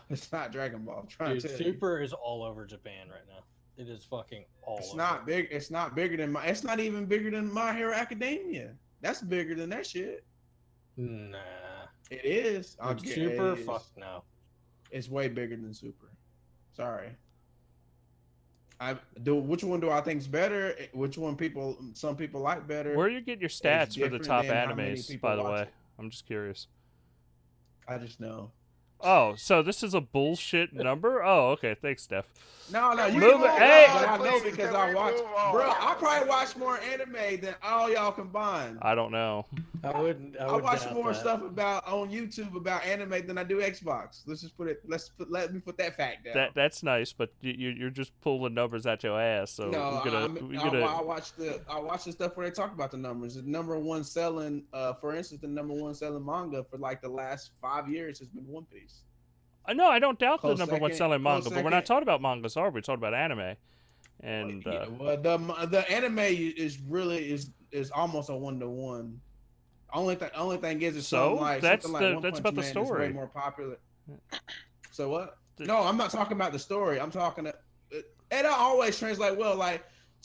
It's not Dragon Ball. I'm trying Dude, to tell you. Super is all over Japan right now. It is fucking all It's over. not big. It's not bigger than my. It's not even bigger than My Hero Academia. That's bigger than that shit. Nah. It is. Dude, Super? Fuck no. It's way bigger than Super. Sorry. Which one do I think is better? Which one some people like better? Where do you get your stats for the different top than how many animes? people By the watch way, it. I'm just curious. I just know. Oh, so this is a bullshit number? Oh, okay. Thanks, Steph. No, you Move can it. move Hey! on, but I know Please, because can I we watch. move on? Bro, I probably watch more anime than all y'all combined. I don't know. I wouldn't. I would watch doubt more that. stuff on YouTube about anime than I do Xbox. Let me put that fact down. That's nice, but you're just pulling numbers out your ass. So No, we're gonna. I watch the stuff where they talk about the numbers. The number one selling, for instance, the number one selling manga for like the last 5 years has been One Piece. No, I don't doubt the Close number one second, selling manga, close but we're not second. talking about mangas, are we? We're talking about anime. And Yeah, well, the anime is really almost a 1-to-1. Only thing is it's So, something like that's something like One that's Punch about the Man is story. way more popular. So what? The- No, I'm not talking about the story. I'm talking. It always translate well.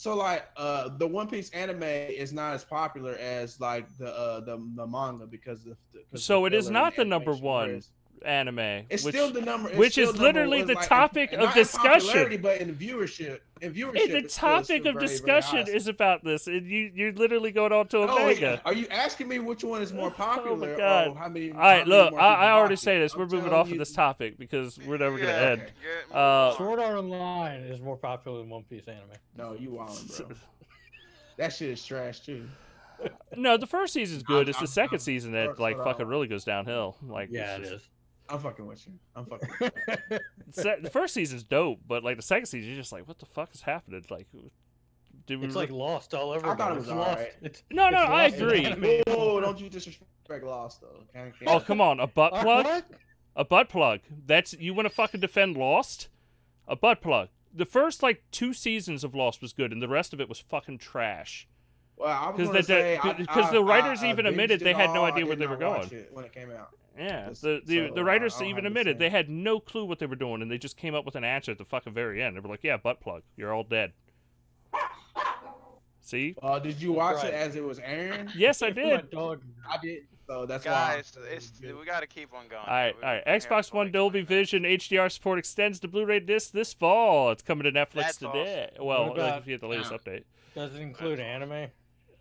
The One Piece anime is not as popular as like the manga because So it is filler not and the number animation, one whereas anime. It's which, still the number. It's which still is number literally one, the like, topic of not in discussion. popularity, but in viewership. The it's still topic of very, very discussion high. is about this, and you're literally going on to a No, manga. are you asking me which one is more popular? Oh my God. Or how many? All right, how many look, more I people already watch say it? this. I'm We're moving telling off you- of this topic because we're never gonna Yeah, end. move Uh, on. Sword Art Online is more popular than One Piece anime. No, you wildin', bro. That shit is trash too. No, the first season's good. It's the I'm- second I'm- season that first like what I fucking like. really goes downhill. Like Yeah, it's it just- is. I'm fucking with you. I'm fucking. With you. the first season's dope, but like the second season, you're just like, what the fuck is happening? Like, did we? It's like Lost all over I again. thought it was It's Lost. alright. No, it's I Lost in agree. anime. Whoa, don't you disrespect Lost though? Oh come on, a butt plug, What? a butt plug. That's you want to fucking defend Lost? A butt plug. The first like 2 seasons of Lost was good, and the rest of it was fucking trash. Well, I was Because gonna say the writers I even binged admitted it they had no all. idea I where did they were not watch going. it when it came out. Yeah, Just- the so writers I don't even have the admitted same. they had no clue what they were doing, and they just came up with an answer at the fucking very end. They were like, "Yeah, butt plug. You're all dead." See? Did you watch Right. it as it was airing? Yes, I My did. dog. I did. So that's Guys, why. we gotta keep on going. All right, We- all right. we're here Xbox for One like Dolby 20 minutes. Vision HDR support extends to Blu-ray disc this fall. It's coming to Netflix That's today. awesome. Well, What about- if you get the latest Yeah. update. Does it include anime?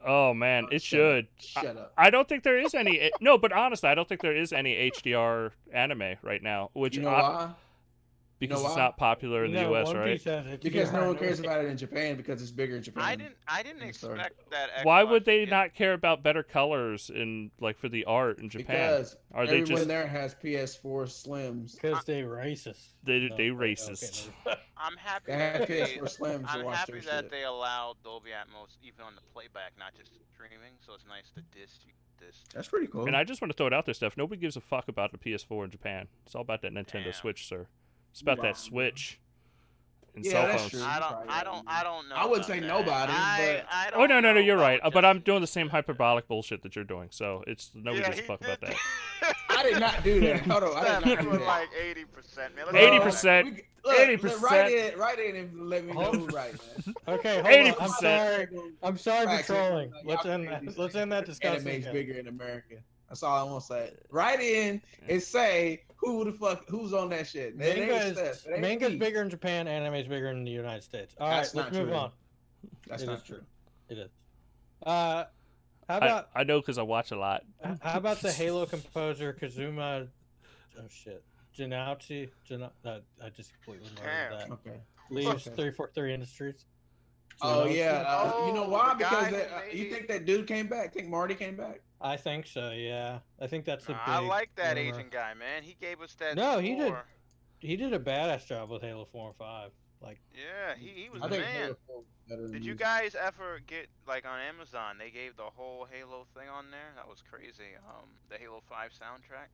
Oh man, it should. Shut up. I don't think there is any. No, but honestly, I don't think there is any HDR anime right now, which You know why? because know it's why? not popular in the No, US, One right? Piece has it. Because no one cares about it in Japan because it's bigger in Japan. I didn't I'm sorry. expect that. Why Xbox would they would get- not care about better colors in like for the art in Japan? Because Are they everyone just there has PS4 Slims. Because they racist. they No, racist? okay, I'm happy They that have they, PS4 Slims to I'm watch happy their that shit. they allowed Dolby Atmos even on the playback, not just streaming. So it's nice to disc. That's pretty cool. And I just want to throw it out there, Steph. Nobody gives a fuck about the PS4 in Japan. It's all about that Nintendo Damn. Switch, sir. It's about Wow. that Switch and Yeah, cell that's phones. true. I Probably don't know. I would about say that. nobody, I but- Oh no, don't no, know you're right. about But I'm just- doing the same hyperbolic bullshit that you're doing. So it's nobody Yeah, gives a he fuck did about that. I did not do that. Hold on, I Steph, did you're not do doing that. like 80%, man. Let's 80%. Look, 80%. Write in and let me know who's right, man. Okay, hold on. 80%. I'm sorry for Facts. trolling. Y'all Let's end crazy. that. Let's end that discussion. Anime's again. bigger in America. That's all I want to say. Write in and say who's on that shit. It ain't Steph. It ain't Manga's me. bigger in Japan. Anime is bigger in the United States. All right, That's let's not move true. on. That's It not is true. It is. How about I know because I watch a lot. how about the Halo composer Kazuma? Oh shit, Janauchi. I just completely murdered that. Okay. Leaves Okay. 343 Industries. Oh Janauchi? yeah. You know Oh, why? the Because guy who you made- think that dude came back? Think Marty came back? I think so. Yeah, I think that's the big. I like that rumor. Asian guy, man. He gave us that. No, score. he did. He did a badass job with Halo 4 and 5. Like, Yeah, he was I the think man. Halo 4 was better than Did you music. guys ever get like on Amazon? They gave the whole Halo thing on there. That was crazy. The Halo 5 soundtrack.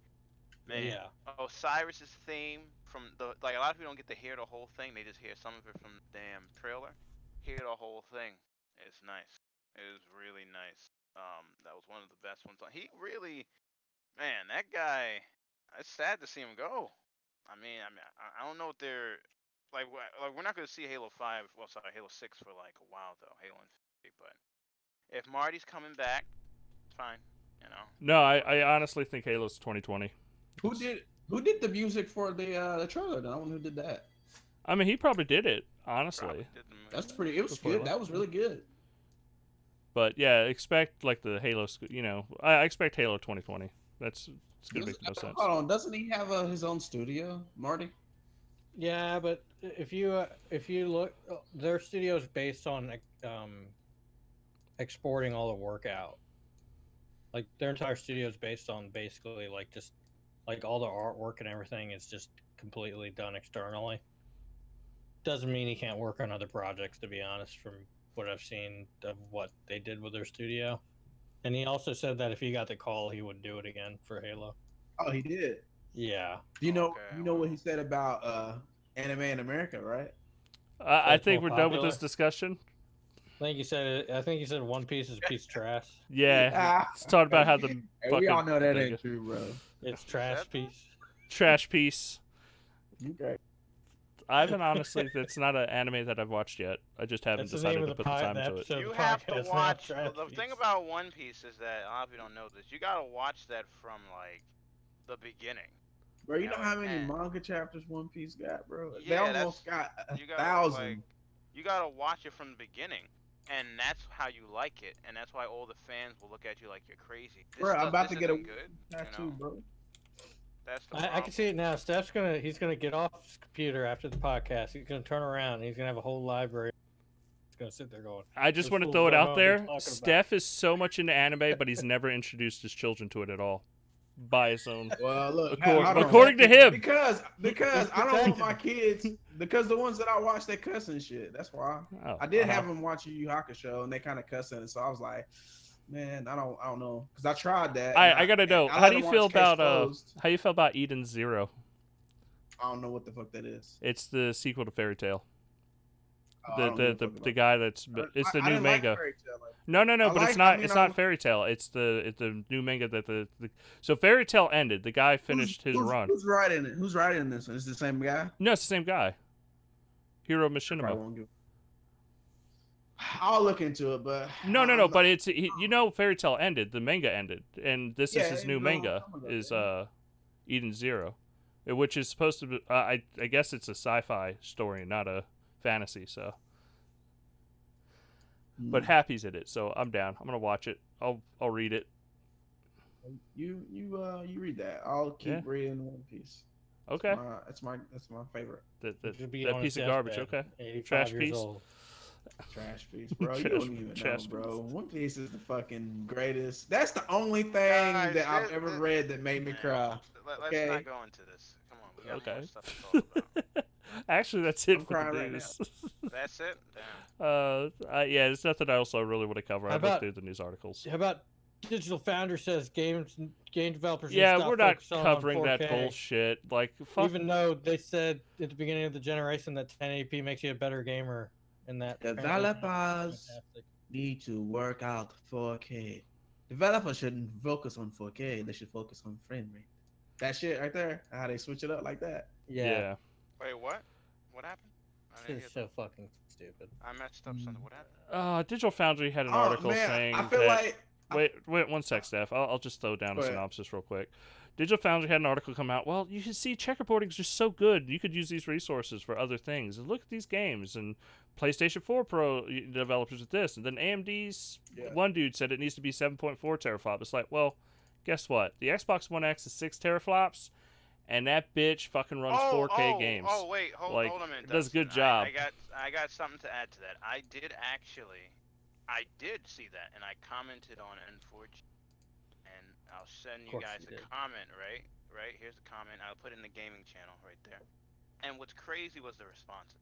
Man, yeah, Osiris's theme from the like a lot of people don't get to hear the whole thing. They just hear some of it from the damn trailer. Hear the whole thing. It's nice. It is really nice. That was one of the best ones. He really, man, that guy. It's sad to see him go. I don't know what they're like. We're not gonna see Halo 5. Well, sorry, Halo 6 for like a while though. Halo Infinite, but if Marty's coming back, it's fine. You know. No, I honestly think Halo's 2020. Who did the music for the trailer? The one who did that? I mean, he probably did it, honestly. Probably did the That's movie. pretty. It was Before good. it That was really good. But yeah, expect like the Halo. You know, I expect Halo 2020. It's gonna make no sense. Hold on, doesn't he have his own studio, Marty? yeah. But if you look, their studio is based on exporting all the work out. Like their entire studio is based on basically like just like all the artwork and everything is just completely done externally. Doesn't mean he can't work on other projects, to be honest, from what I've seen of what they did with their studio. And he also said that if he got the call, he would do it again for Halo. Oh, he did. Yeah. You know, Okay, you know what he said about anime in America, right? I That's think more we're done with popular. this discussion. I think he said One Piece is a piece of trash. Yeah, let's talk about how the Hey, we all fucking know that thing ain't is. true, bro. It's trash that? piece. Trash piece. Okay. I haven't honestly. It's not an anime that I've watched yet. I just haven't That's the name decided of to the put the time into it. episode. You the have to podcast, not watch. Trash The Piece. thing about One Piece is that a lot of people don't know this. You gotta watch that from like the beginning. Bro, you know how many And- manga chapters One Piece got, bro? They Yeah, almost got You gotta 1,000. like, you gotta watch it from the beginning, and that's how you like it, and that's why all the fans will look at you like you're crazy. This Bro, I'm stuff- about this to get a isn't good. tattoo, You know, bro. that's the I can problem. see it now. Steph's he's gonna get off his computer after the podcast. He's gonna turn around and he's gonna have a whole library. He's gonna sit there going. I just This want to fool throw it don't know out what they're there. talking about. Steph is so much into anime, but he's never introduced his children to it at all. By his own. Well, look, According- hold on. according to him. because I don't want my kids, because the ones that I watch, they cuss and shit. That's why. Oh, I did have them watch Yu Yu Hakusho, and they kind of cussing, and so I was like, man, I don't know, because I tried that. I gotta know. I How let do you them feel watch Case about Closed. how you feel about Eden Zero? I don't know what the fuck that is. It's the sequel to Fairy Tail. Oh, I don't give a fuck The about guy that's that. it's the I new didn't like manga. Fairy Tail, like- No, I but it's like- not. I mean, It's I- not Fairy Tail. It's the new manga that the so Fairy Tail ended. The guy finished his run. Who's writing it? Who's writing this one? Is it the same guy? No, it's the same guy. Hiro Probably Machinima. won't give- I'll look into it, but No, I'm but it's Fairy Tail ended. The manga ended, and this is Yeah, his new no, manga. some of that, Is yeah. Eden Zero, which is supposed to be. I guess it's a sci-fi story, not a fantasy. So, but Happy's in it, so I'm down. I'm gonna watch it. I'll read it. You read that. I'll keep Yeah. reading One Piece. Okay, That's my favorite Should be that on piece his of garbage. deathbed, Okay, 85 trash years piece. old. trash piece, bro. You Trash- don't even know, trash bro. piece. One Piece is the fucking greatest. That's the only thing Guys, that I've this- ever this- read that made me Man, cry. Let's Okay. not go into this. Come on, we got Okay. more stuff to talk about. Actually, that's it I'm for crying the right news. That's it. Damn. Yeah, there's nothing else I really want to cover. How I've looked about- through the news articles. How about Digital Founder says game developers? need to Yeah, stop we're not focusing on covering that 4K, bullshit. Like, fuck. Even though they said at the beginning of the generation that 1080p makes you a better gamer, and that Developers fantastic. need to work out 4K. Developers shouldn't focus on 4K. They should focus on frame rate. That shit right there. How they switch it up like that. Yeah, Wait, what? What happened? I didn't it's hear so fucking stupid. that. I messed up something. What happened? Digital Foundry had an Oh article man, saying I feel that. like Wait 1 sec, Steph. I'll just throw down a Go ahead. synopsis real quick. Digital Foundry had an article come out. Well, you can see checkerboarding is just so good. You could use these resources for other things. And look at these games and PlayStation 4 Pro developers with this. And then AMD's one dude said it needs to be 7.4 teraflops. It's like, well, guess what? The Xbox One X is 6 teraflops, and that bitch fucking runs 4K games. Oh, wait, hold a minute. It does a good Dustin. job. I got something to add to that. I did see that, and I commented on N4G, I'll send you course guys you a did. comment, right? Right, here's the comment. I'll put it in the gaming channel right there. And what's crazy was the response.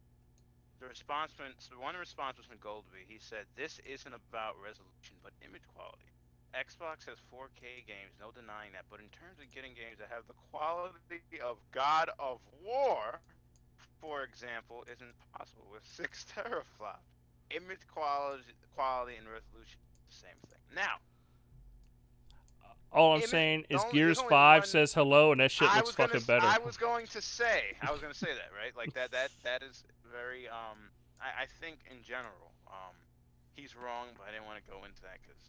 One response was from Goldby. He said, "This isn't about resolution, but image quality. Xbox has 4K games, no denying that. But in terms of getting games that have the quality of God of War, for example, isn't possible with 6 teraflops. Image quality and resolution is the same thing. Now, All I'm saying is there's Gears only 5 one. says hello, and that shit I looks was gonna. fucking better. I was going to say that, right? Like that is very. I think in general, he's wrong, but I didn't want to go into that because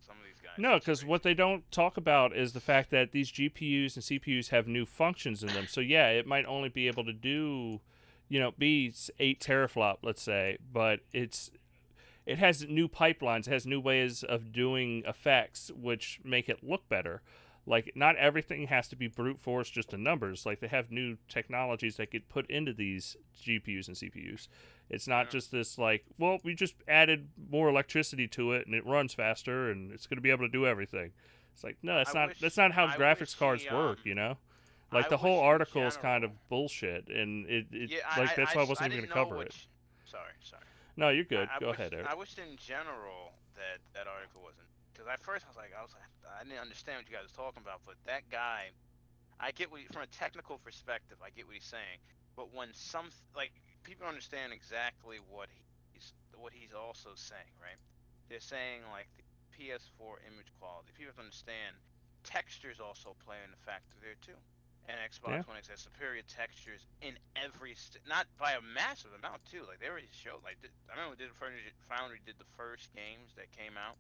some of these guys. No, because what they don't talk about is the fact that these GPUs and CPUs have new functions in them. So yeah, it might only be able to do, be 8 teraflop, let's say, but it has new pipelines, it has new ways of doing effects which make it look better. Like, not everything has to be brute force just to numbers. Like, they have new technologies that get put into these GPUs and CPUs. It's not just this, like, well, we just added more electricity to it and it runs faster and it's going to be able to do everything. It's like, no, that's not how graphics cards work, Like, the whole article is kind of bullshit, and that's why I wasn't even going to cover it. Sorry. No, you're good. Go ahead, Eric. I wished in general that article wasn't. Because at first I didn't understand what you guys were talking about, but that guy, I get from a technical perspective, I get what he's saying. But when people understand exactly what he's also saying, right? They're saying like the PS4 image quality. People have to understand textures also play in the factor there too. And Xbox One X has superior textures in not by a massive amount too. Like they already showed. Like I remember Foundry did the first games that came out,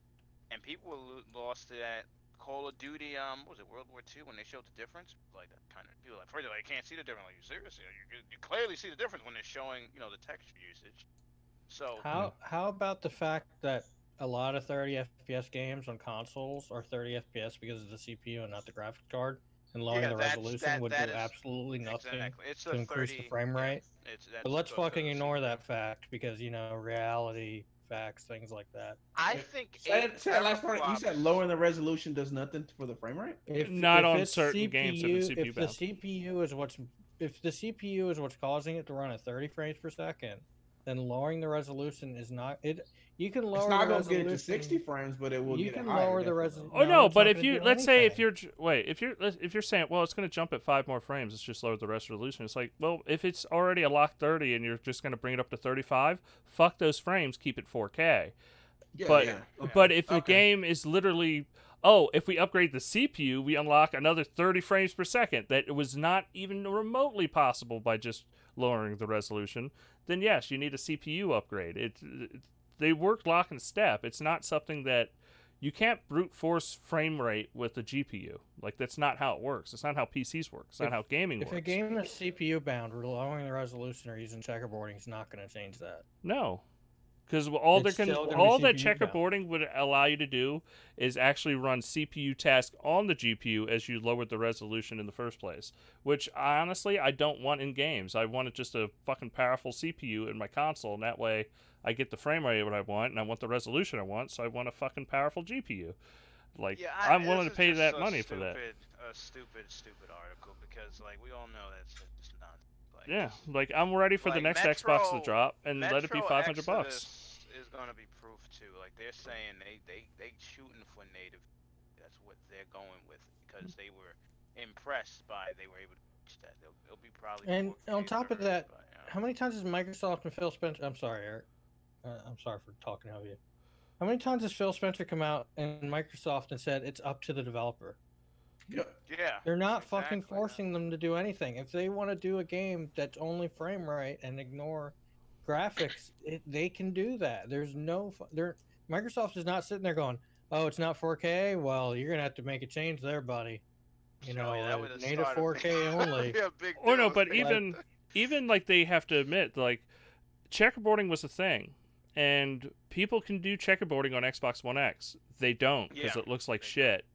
and people were lost to that Call of Duty. Was it World War II when they showed the difference? Like that kind of people. Like first, I can't see the difference. Like seriously, you clearly see the difference when they're showing the texture usage. So how about the fact that a lot of 30 FPS games on consoles are 30 FPS because of the CPU and not the graphics card? And lowering the resolution would do absolutely nothing to increase the frame rate. But let's fucking ignore that fact because, reality, facts, things like that. I think say that last part. You said lowering the resolution does nothing for the frame rate? Not on certain games that are CPU bound. If the CPU is what's causing it to run at 30 frames per second, then lowering the resolution is not it. You can lower. It's not going to get it to 60 frames, but it will. You get can it higher, lower the resolution. Oh no, but if let's say if you're saying, well, it's going to jump at 5 more frames, it's just lower the resolution. It's like, well, if it's already a lock 30 and you're just going to bring it up to 35, fuck those frames, keep it 4K. But if the game is literally, if we upgrade the CPU, we unlock another 30 frames per second that it was not even remotely possible by just lowering the resolution, then yes, you need a CPU upgrade. They work lock and step. It's not something that you can't brute force frame rate with a GPU. Like, that's not how it works. It's not how PCs work. It's not how gaming works. If a game is CPU bound, lowering the resolution or using checkerboarding is not going to change that. No. Because all that checkerboarding would allow you to do is actually run CPU tasks on the GPU as you lowered the resolution in the first place. Which, honestly, I don't want in games. I want just a fucking powerful CPU in my console, and that way I get the frame rate what I want, and I want the resolution I want, so I want a fucking powerful GPU. Like, I'm willing to pay that money for that. A stupid article, because, like, we all know that's just not. I'm ready for the next Xbox to drop and let it be $500. Is going to be proof too. Like they're saying, they shooting for native. That's what they're going with because they were impressed by they were able to reach that. They'll be probably. And on top of that, how many times has Microsoft and Phil Spencer? I'm sorry, Eric. I'm sorry for talking over you. How many times has Phil Spencer come out and Microsoft and said it's up to the developer? Yeah. They're not fucking forcing them to do anything. If they want to do a game that's only frame rate and ignore graphics, they can do that. There's no. Microsoft is not sitting there going, "Oh, it's not 4K. Well, you're gonna have to make a change there, buddy." Native 4K only. Oh no, but even like they have to admit, like, checkerboarding was a thing, and people can do checkerboarding on Xbox One X. They don't because it looks like shit.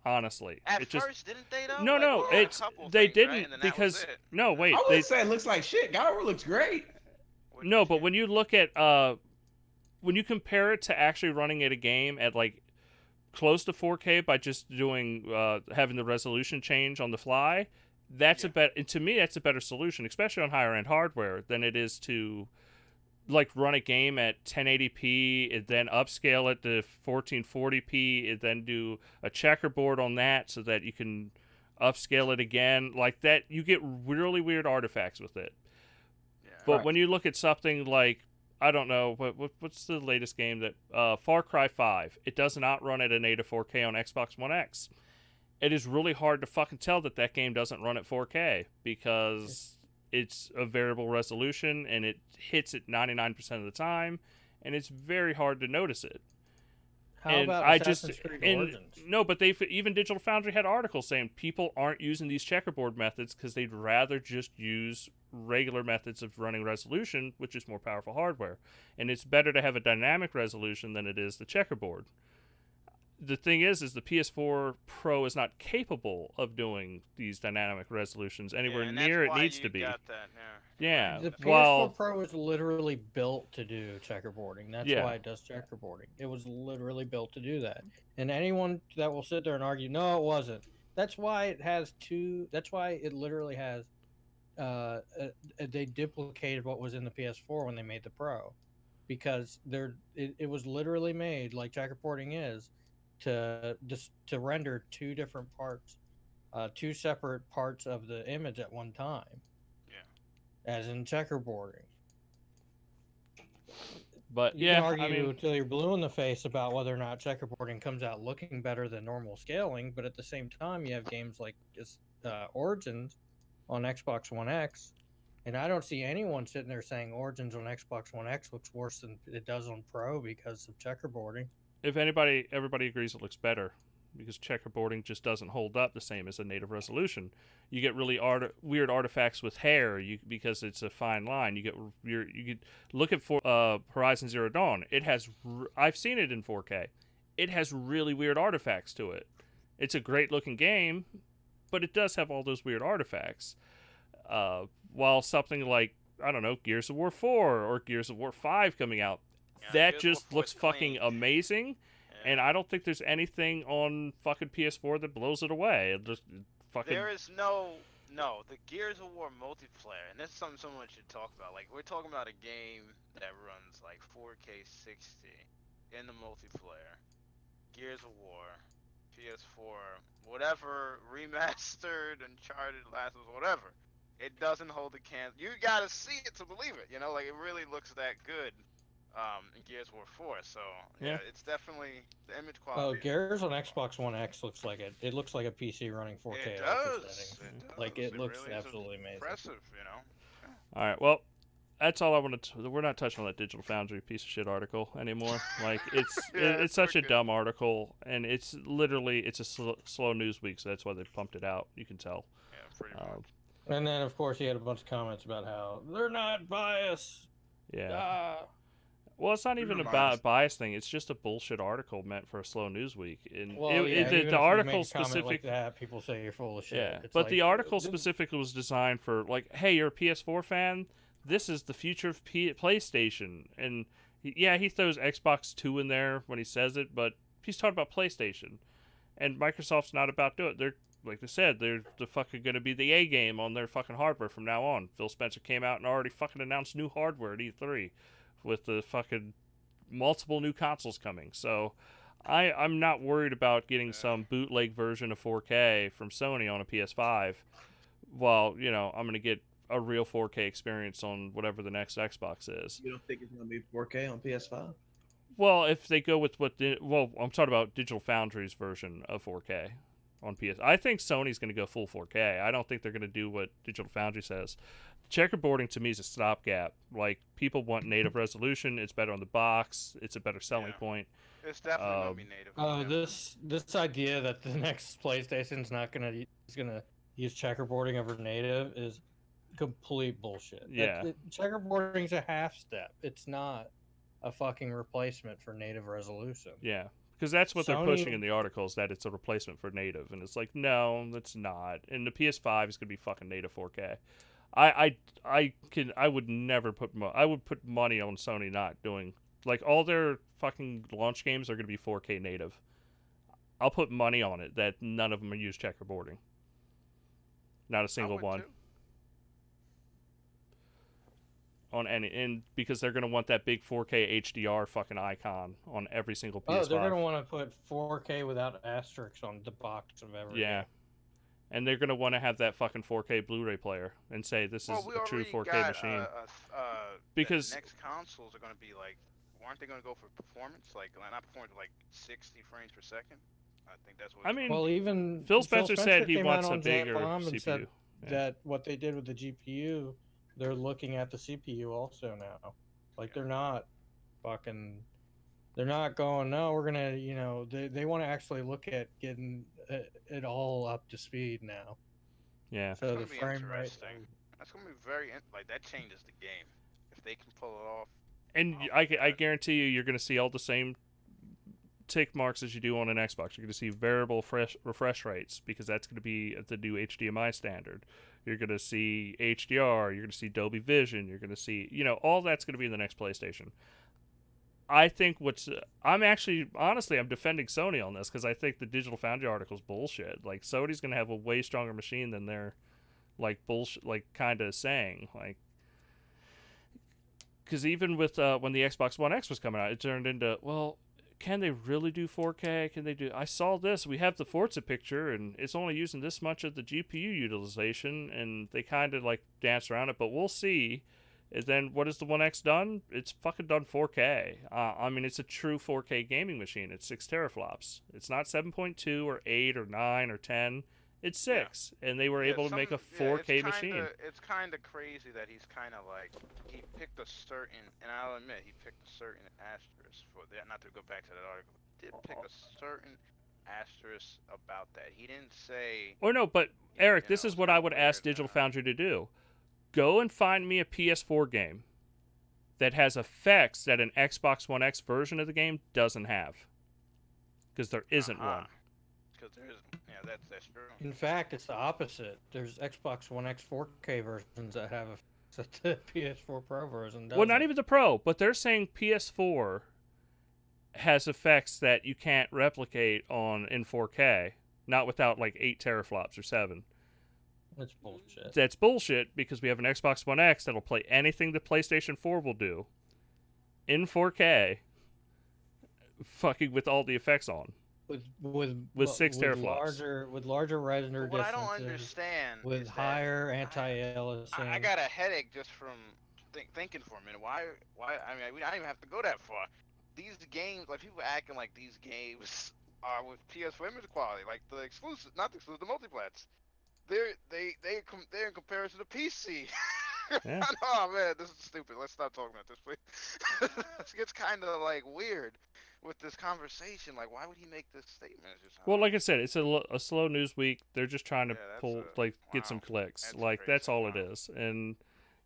Honestly, at first, didn't they though? No, they didn't because no, wait. I would say it looks like shit. God of War looks great. No, but when you look at when you compare it to actually running at a game at like close to 4K by just doing having the resolution change on the fly, that's to me that's a better solution, especially on higher end hardware, than it is to like run a game at 1080p and then upscale it to 1440p and then do a checkerboard on that so that you can upscale it again. Like that, you get really weird artifacts with it. Yeah. But when you look at something like, I don't know, what's the latest game that Far Cry 5, it does not run at a native 4K on Xbox One X. It is really hard to fucking tell that game doesn't run at 4K because it's a variable resolution and it hits it 99% of the time, and it's very hard to notice it. How about Assassin's Creed Origins? No, but even Digital Foundry had articles saying people aren't using these checkerboard methods because they'd rather just use regular methods of running resolution, which is more powerful hardware. And it's better to have a dynamic resolution than it is the checkerboard. The thing is the PS4 Pro is not capable of doing these dynamic resolutions anywhere near it needs to be. Got that, yeah. The PS4 Pro is literally built to do checkerboarding. That's why it does checkerboarding. It was literally built to do that. And anyone that will sit there and argue, no, it wasn't. That's why it has two. That's why it literally has. They duplicated what was in the PS4 when they made the Pro, because it was literally made like checkerboarding is. To render two different parts, two separate parts of the image at one time. Yeah. As in checkerboarding. But you can argue until you're blue in the face about whether or not checkerboarding comes out looking better than normal scaling, but at the same time you have games like Origins on Xbox One X, and I don't see anyone sitting there saying Origins on Xbox One X looks worse than it does on Pro because of checkerboarding. If everybody agrees it looks better, because checkerboarding just doesn't hold up the same as a native resolution. You get really weird artifacts with hair because it's a fine line. You could look at Horizon Zero Dawn. It has I've seen it in 4K. It has really weird artifacts to it. It's a great looking game, but it does have all those weird artifacts. While something like, I don't know, Gears of War 4 or Gears of War 5 coming out, that just looks fucking amazing, and I don't think there's anything on fucking PS4 that blows it away. It just fucking. There is the Gears of War multiplayer, and that's something someone should talk about. Like, we're talking about a game that runs like 4K 60 in the multiplayer. Gears of War, PS4, whatever, remastered, Uncharted, Last of Us, whatever. It doesn't hold the candle. You gotta see it to believe it. Like it really looks that good. In Gears of War 4, so yeah, it's definitely the image quality. Oh, Gears on Xbox One X looks like it. It looks like a PC running 4K. It does. Like it looks really absolutely amazing. Impressive, All right, well, that's all I want to. We're not touching on that Digital Foundry piece of shit article anymore. Like it's such a dumb article, and it's a slow news week, so that's why they pumped it out. You can tell. Yeah, pretty much. And then of course he had a bunch of comments about how they're not biased. Yeah. Well, it's not even about a bias thing. It's just a bullshit article meant for a slow news week. And the article specifically, like that, people say you're full of shit. Yeah, but the article specifically was designed for like, hey, you're a PS4 fan. This is the future of PlayStation. And he throws Xbox 2 in there when he says it, but he's talking about PlayStation. And Microsoft's not about to do it. They're, like they said, they're the fucking going to be the A game on their fucking hardware from now on. Phil Spencer came out and already fucking announced new hardware at E3. With the fucking multiple new consoles coming. So I'm not worried about getting some bootleg version of 4K from Sony on a PS5 while, I'm going to get a real 4K experience on whatever the next Xbox is. You don't think it's going to be 4K on PS5? Well, if they go with I'm talking about Digital Foundry's version of 4K on PS. I think Sony's going to go full 4K. I don't think they're going to do what Digital Foundry says. Checkerboarding to me is a stopgap. Like, people want native resolution. It's better on the box. It's a better selling point. It's definitely gonna be native. This idea that the next PlayStation's gonna use checkerboarding over native is complete bullshit. Yeah, checkerboarding's a half step. It's not a fucking replacement for native resolution. Yeah, because that's what they're pushing in the articles, that it's a replacement for native, and it's like, no, it's not. And the PS5 is gonna be fucking native 4K. I would never put money on Sony not doing, like, all their fucking launch games are going to be 4K native. I'll put money on it that none of them use checkerboarding. Not a single one. Too. On any, and because they're gonna want that big 4K HDR fucking icon on every single PS5. Oh, they're gonna want to put 4K without asterisks on the box of every. Yeah, and they're gonna want to have that fucking 4K Blu-ray player and say this is a true 4K machine. Because the next consoles are gonna be like, aren't they gonna go for performance? Like not performance, like 60 frames per second. I think that's what. I mean, well, even Phil Spencer said he came wants out a on bigger Bomb and CPU. said Yeah. that what they did with the GPU, they're looking at the CPU also now. Like they're not fucking, they're not going. No, we're gonna, you know, they want to actually look at getting it all up to speed now. Yeah. So the frame rate. That's gonna be very like that changes the game if they can pull it off. And I guarantee you're going to see all the same tick marks as you do on an Xbox. You're going to see variable refresh rates because that's going to be the new HDMI standard. You're going to see HDR. You're going to see Dolby Vision. You're going to see, you know, all that's going to be in the next PlayStation. I think I'm actually, honestly, I'm defending Sony on this because I think the Digital Foundry article is bullshit. Like, Sony's going to have a way stronger machine than they're, like, bullshit, like, kind of saying. Like, because even with when the Xbox One X was coming out, it turned into, well, can they really do 4K? Can they do? I saw this. We have the Forza picture, and it's only using this much of the GPU utilization, and they kind of like dance around it. But we'll see. And then what has the One X done? It's fucking done 4K. I mean, it's a true 4K gaming machine. It's 6 teraflops. It's not 7.2 or 8 or 9 or 10. It's 6, and they were able to make a 4K machine. It's kind of crazy that he's kind of like, he picked a certain, and I'll admit, he picked a certain asterisk for that. Not to go back to that article, he did pick a certain asterisk about that. He didn't say. Or no, but Eric, this is what I would ask Digital Foundry to do. Go and find me a PS4 game that has effects that an Xbox One X version of the game doesn't have. Because there isn't one. Because there isn't. Yeah, that's true. In fact, it's the opposite. There's Xbox One X 4K versions that have effects that the PS4 Pro version doesn't. Well, not even the Pro, but they're saying PS4 has effects that you can't replicate in 4K, not without like 8 teraflops or 7. That's bullshit. That's bullshit because we have an Xbox One X that'll play anything the PlayStation 4 will do in 4K, fucking with all the effects on. With 6 teraflops. With larger resolution what I don't understand with higher anti-aliasing. I got a headache just from thinking for a minute. Why? I mean, I don't even have to go that far. These games, like people acting like these games are with PS4 image quality, like the exclusive, not the exclusive, the multiplats. They're in comparison to PC. Yeah. Oh man, this is stupid. Let's stop talking about this, please. It gets kind of like weird with this conversation. Like, why would he make this statement? Well, like I said, it's a slow news week. They're just trying to get some clicks. That's all it is. And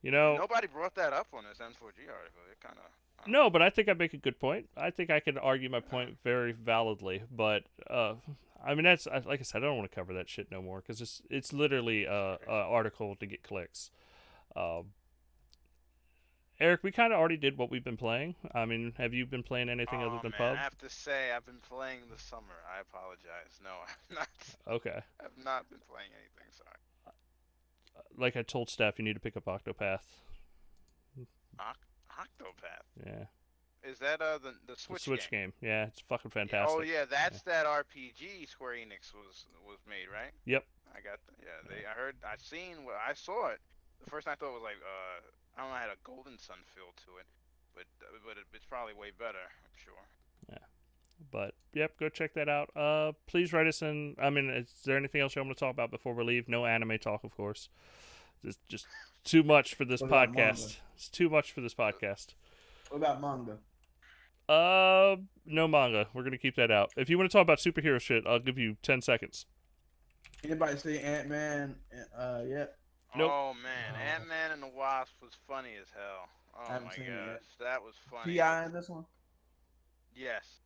you know, nobody brought that up on this N4G article. It kind of. No, but I think I make a good point. I think I can argue my point very validly. But I mean, that's like I said, I don't want to cover that shit no more because it's literally a article to get clicks. Eric, we kind of already did what we've been playing. I mean, have you been playing anything other than PUBG? I have to say, I've been playing this summer. I apologize. No, I'm not. Okay. I've not been playing anything. Sorry. Like I told Steph, you need to pick up Octopath. Octopath. Yeah. Is that the Switch game? Yeah, it's fucking fantastic. Oh yeah, that's that RPG Square Enix was made, right? Yep. I got that. Yeah, I saw it. The first time I thought it was like I don't know, it had a Golden Sun feel to it, but it's probably way better, I'm sure. Yeah. But yep, go check that out. Please write us in. I mean, is there anything else you want to talk about before we leave? No anime talk, of course. It's just too much for this podcast. It's too much for this podcast. What about manga? No manga. We're gonna keep that out. If you want to talk about superhero shit, I'll give you 10 seconds. Anybody see Ant-Man yet? Nope. Oh man, Ant-Man and the Wasp was funny as hell. Oh my gosh, that was funny. P.I. in this one? Yes,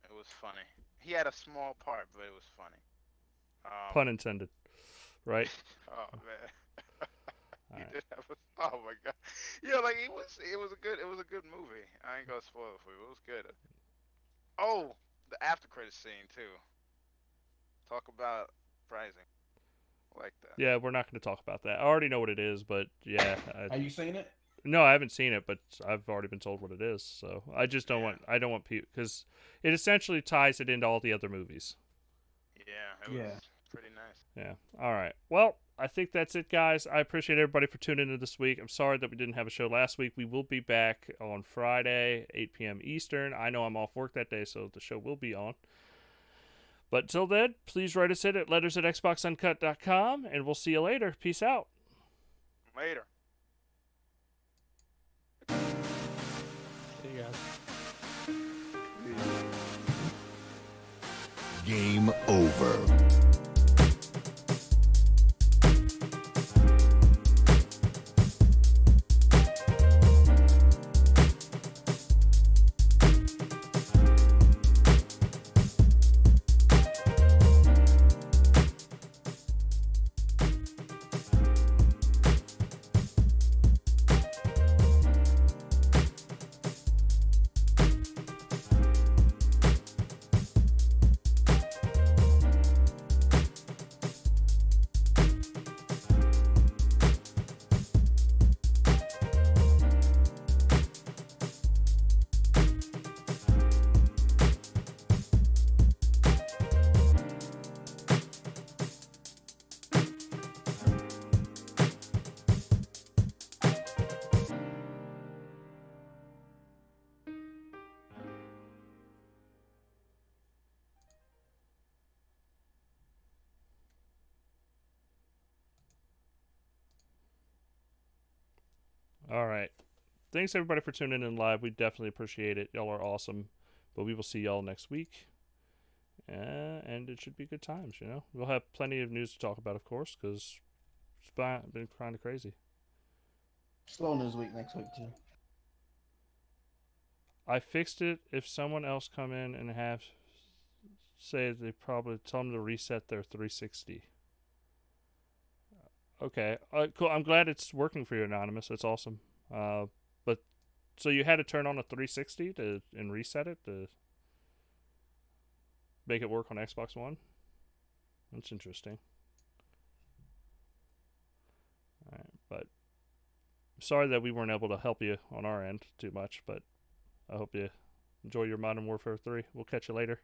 it was funny. He had a small part, but it was funny. Pun intended, right? Oh man. Oh my god. Yeah, like it was a good movie. I ain't gonna spoil it for you. It was good. Oh, the after credit scene too. Talk about surprising. I like that. Yeah, we're not going to talk about that. I already know what it is, but yeah. Have you seen it? No, I haven't seen it, but I've already been told what it is. So I just don't want. I don't want people because it essentially ties it into all the other movies. Yeah, it was pretty nice. Yeah. All right. Well, I think that's it, guys. I appreciate everybody for tuning in this week. I'm sorry that we didn't have a show last week. We will be back on Friday, 8 p.m. Eastern. I know I'm off work that day, so the show will be on. But till then, please write us in at letters@xboxuncut.com, and we'll see you later. Peace out. Later. See you guys. Game over. All right. Thanks, everybody, for tuning in live. We definitely appreciate it. Y'all are awesome. But we will see y'all next week. And it should be good times, you know? We'll have plenty of news to talk about, of course, because it's been kind of crazy. Slow news week next week, too. I fixed it. If someone else come in and have say they probably tell them to reset their 360. Okay, cool. I'm glad it's working for you, Anonymous. That's awesome. But so you had to turn on a 360 and reset it to make it work on Xbox One? That's interesting. All right, but sorry that we weren't able to help you on our end too much, but I hope you enjoy your Modern Warfare 3. We'll catch you later.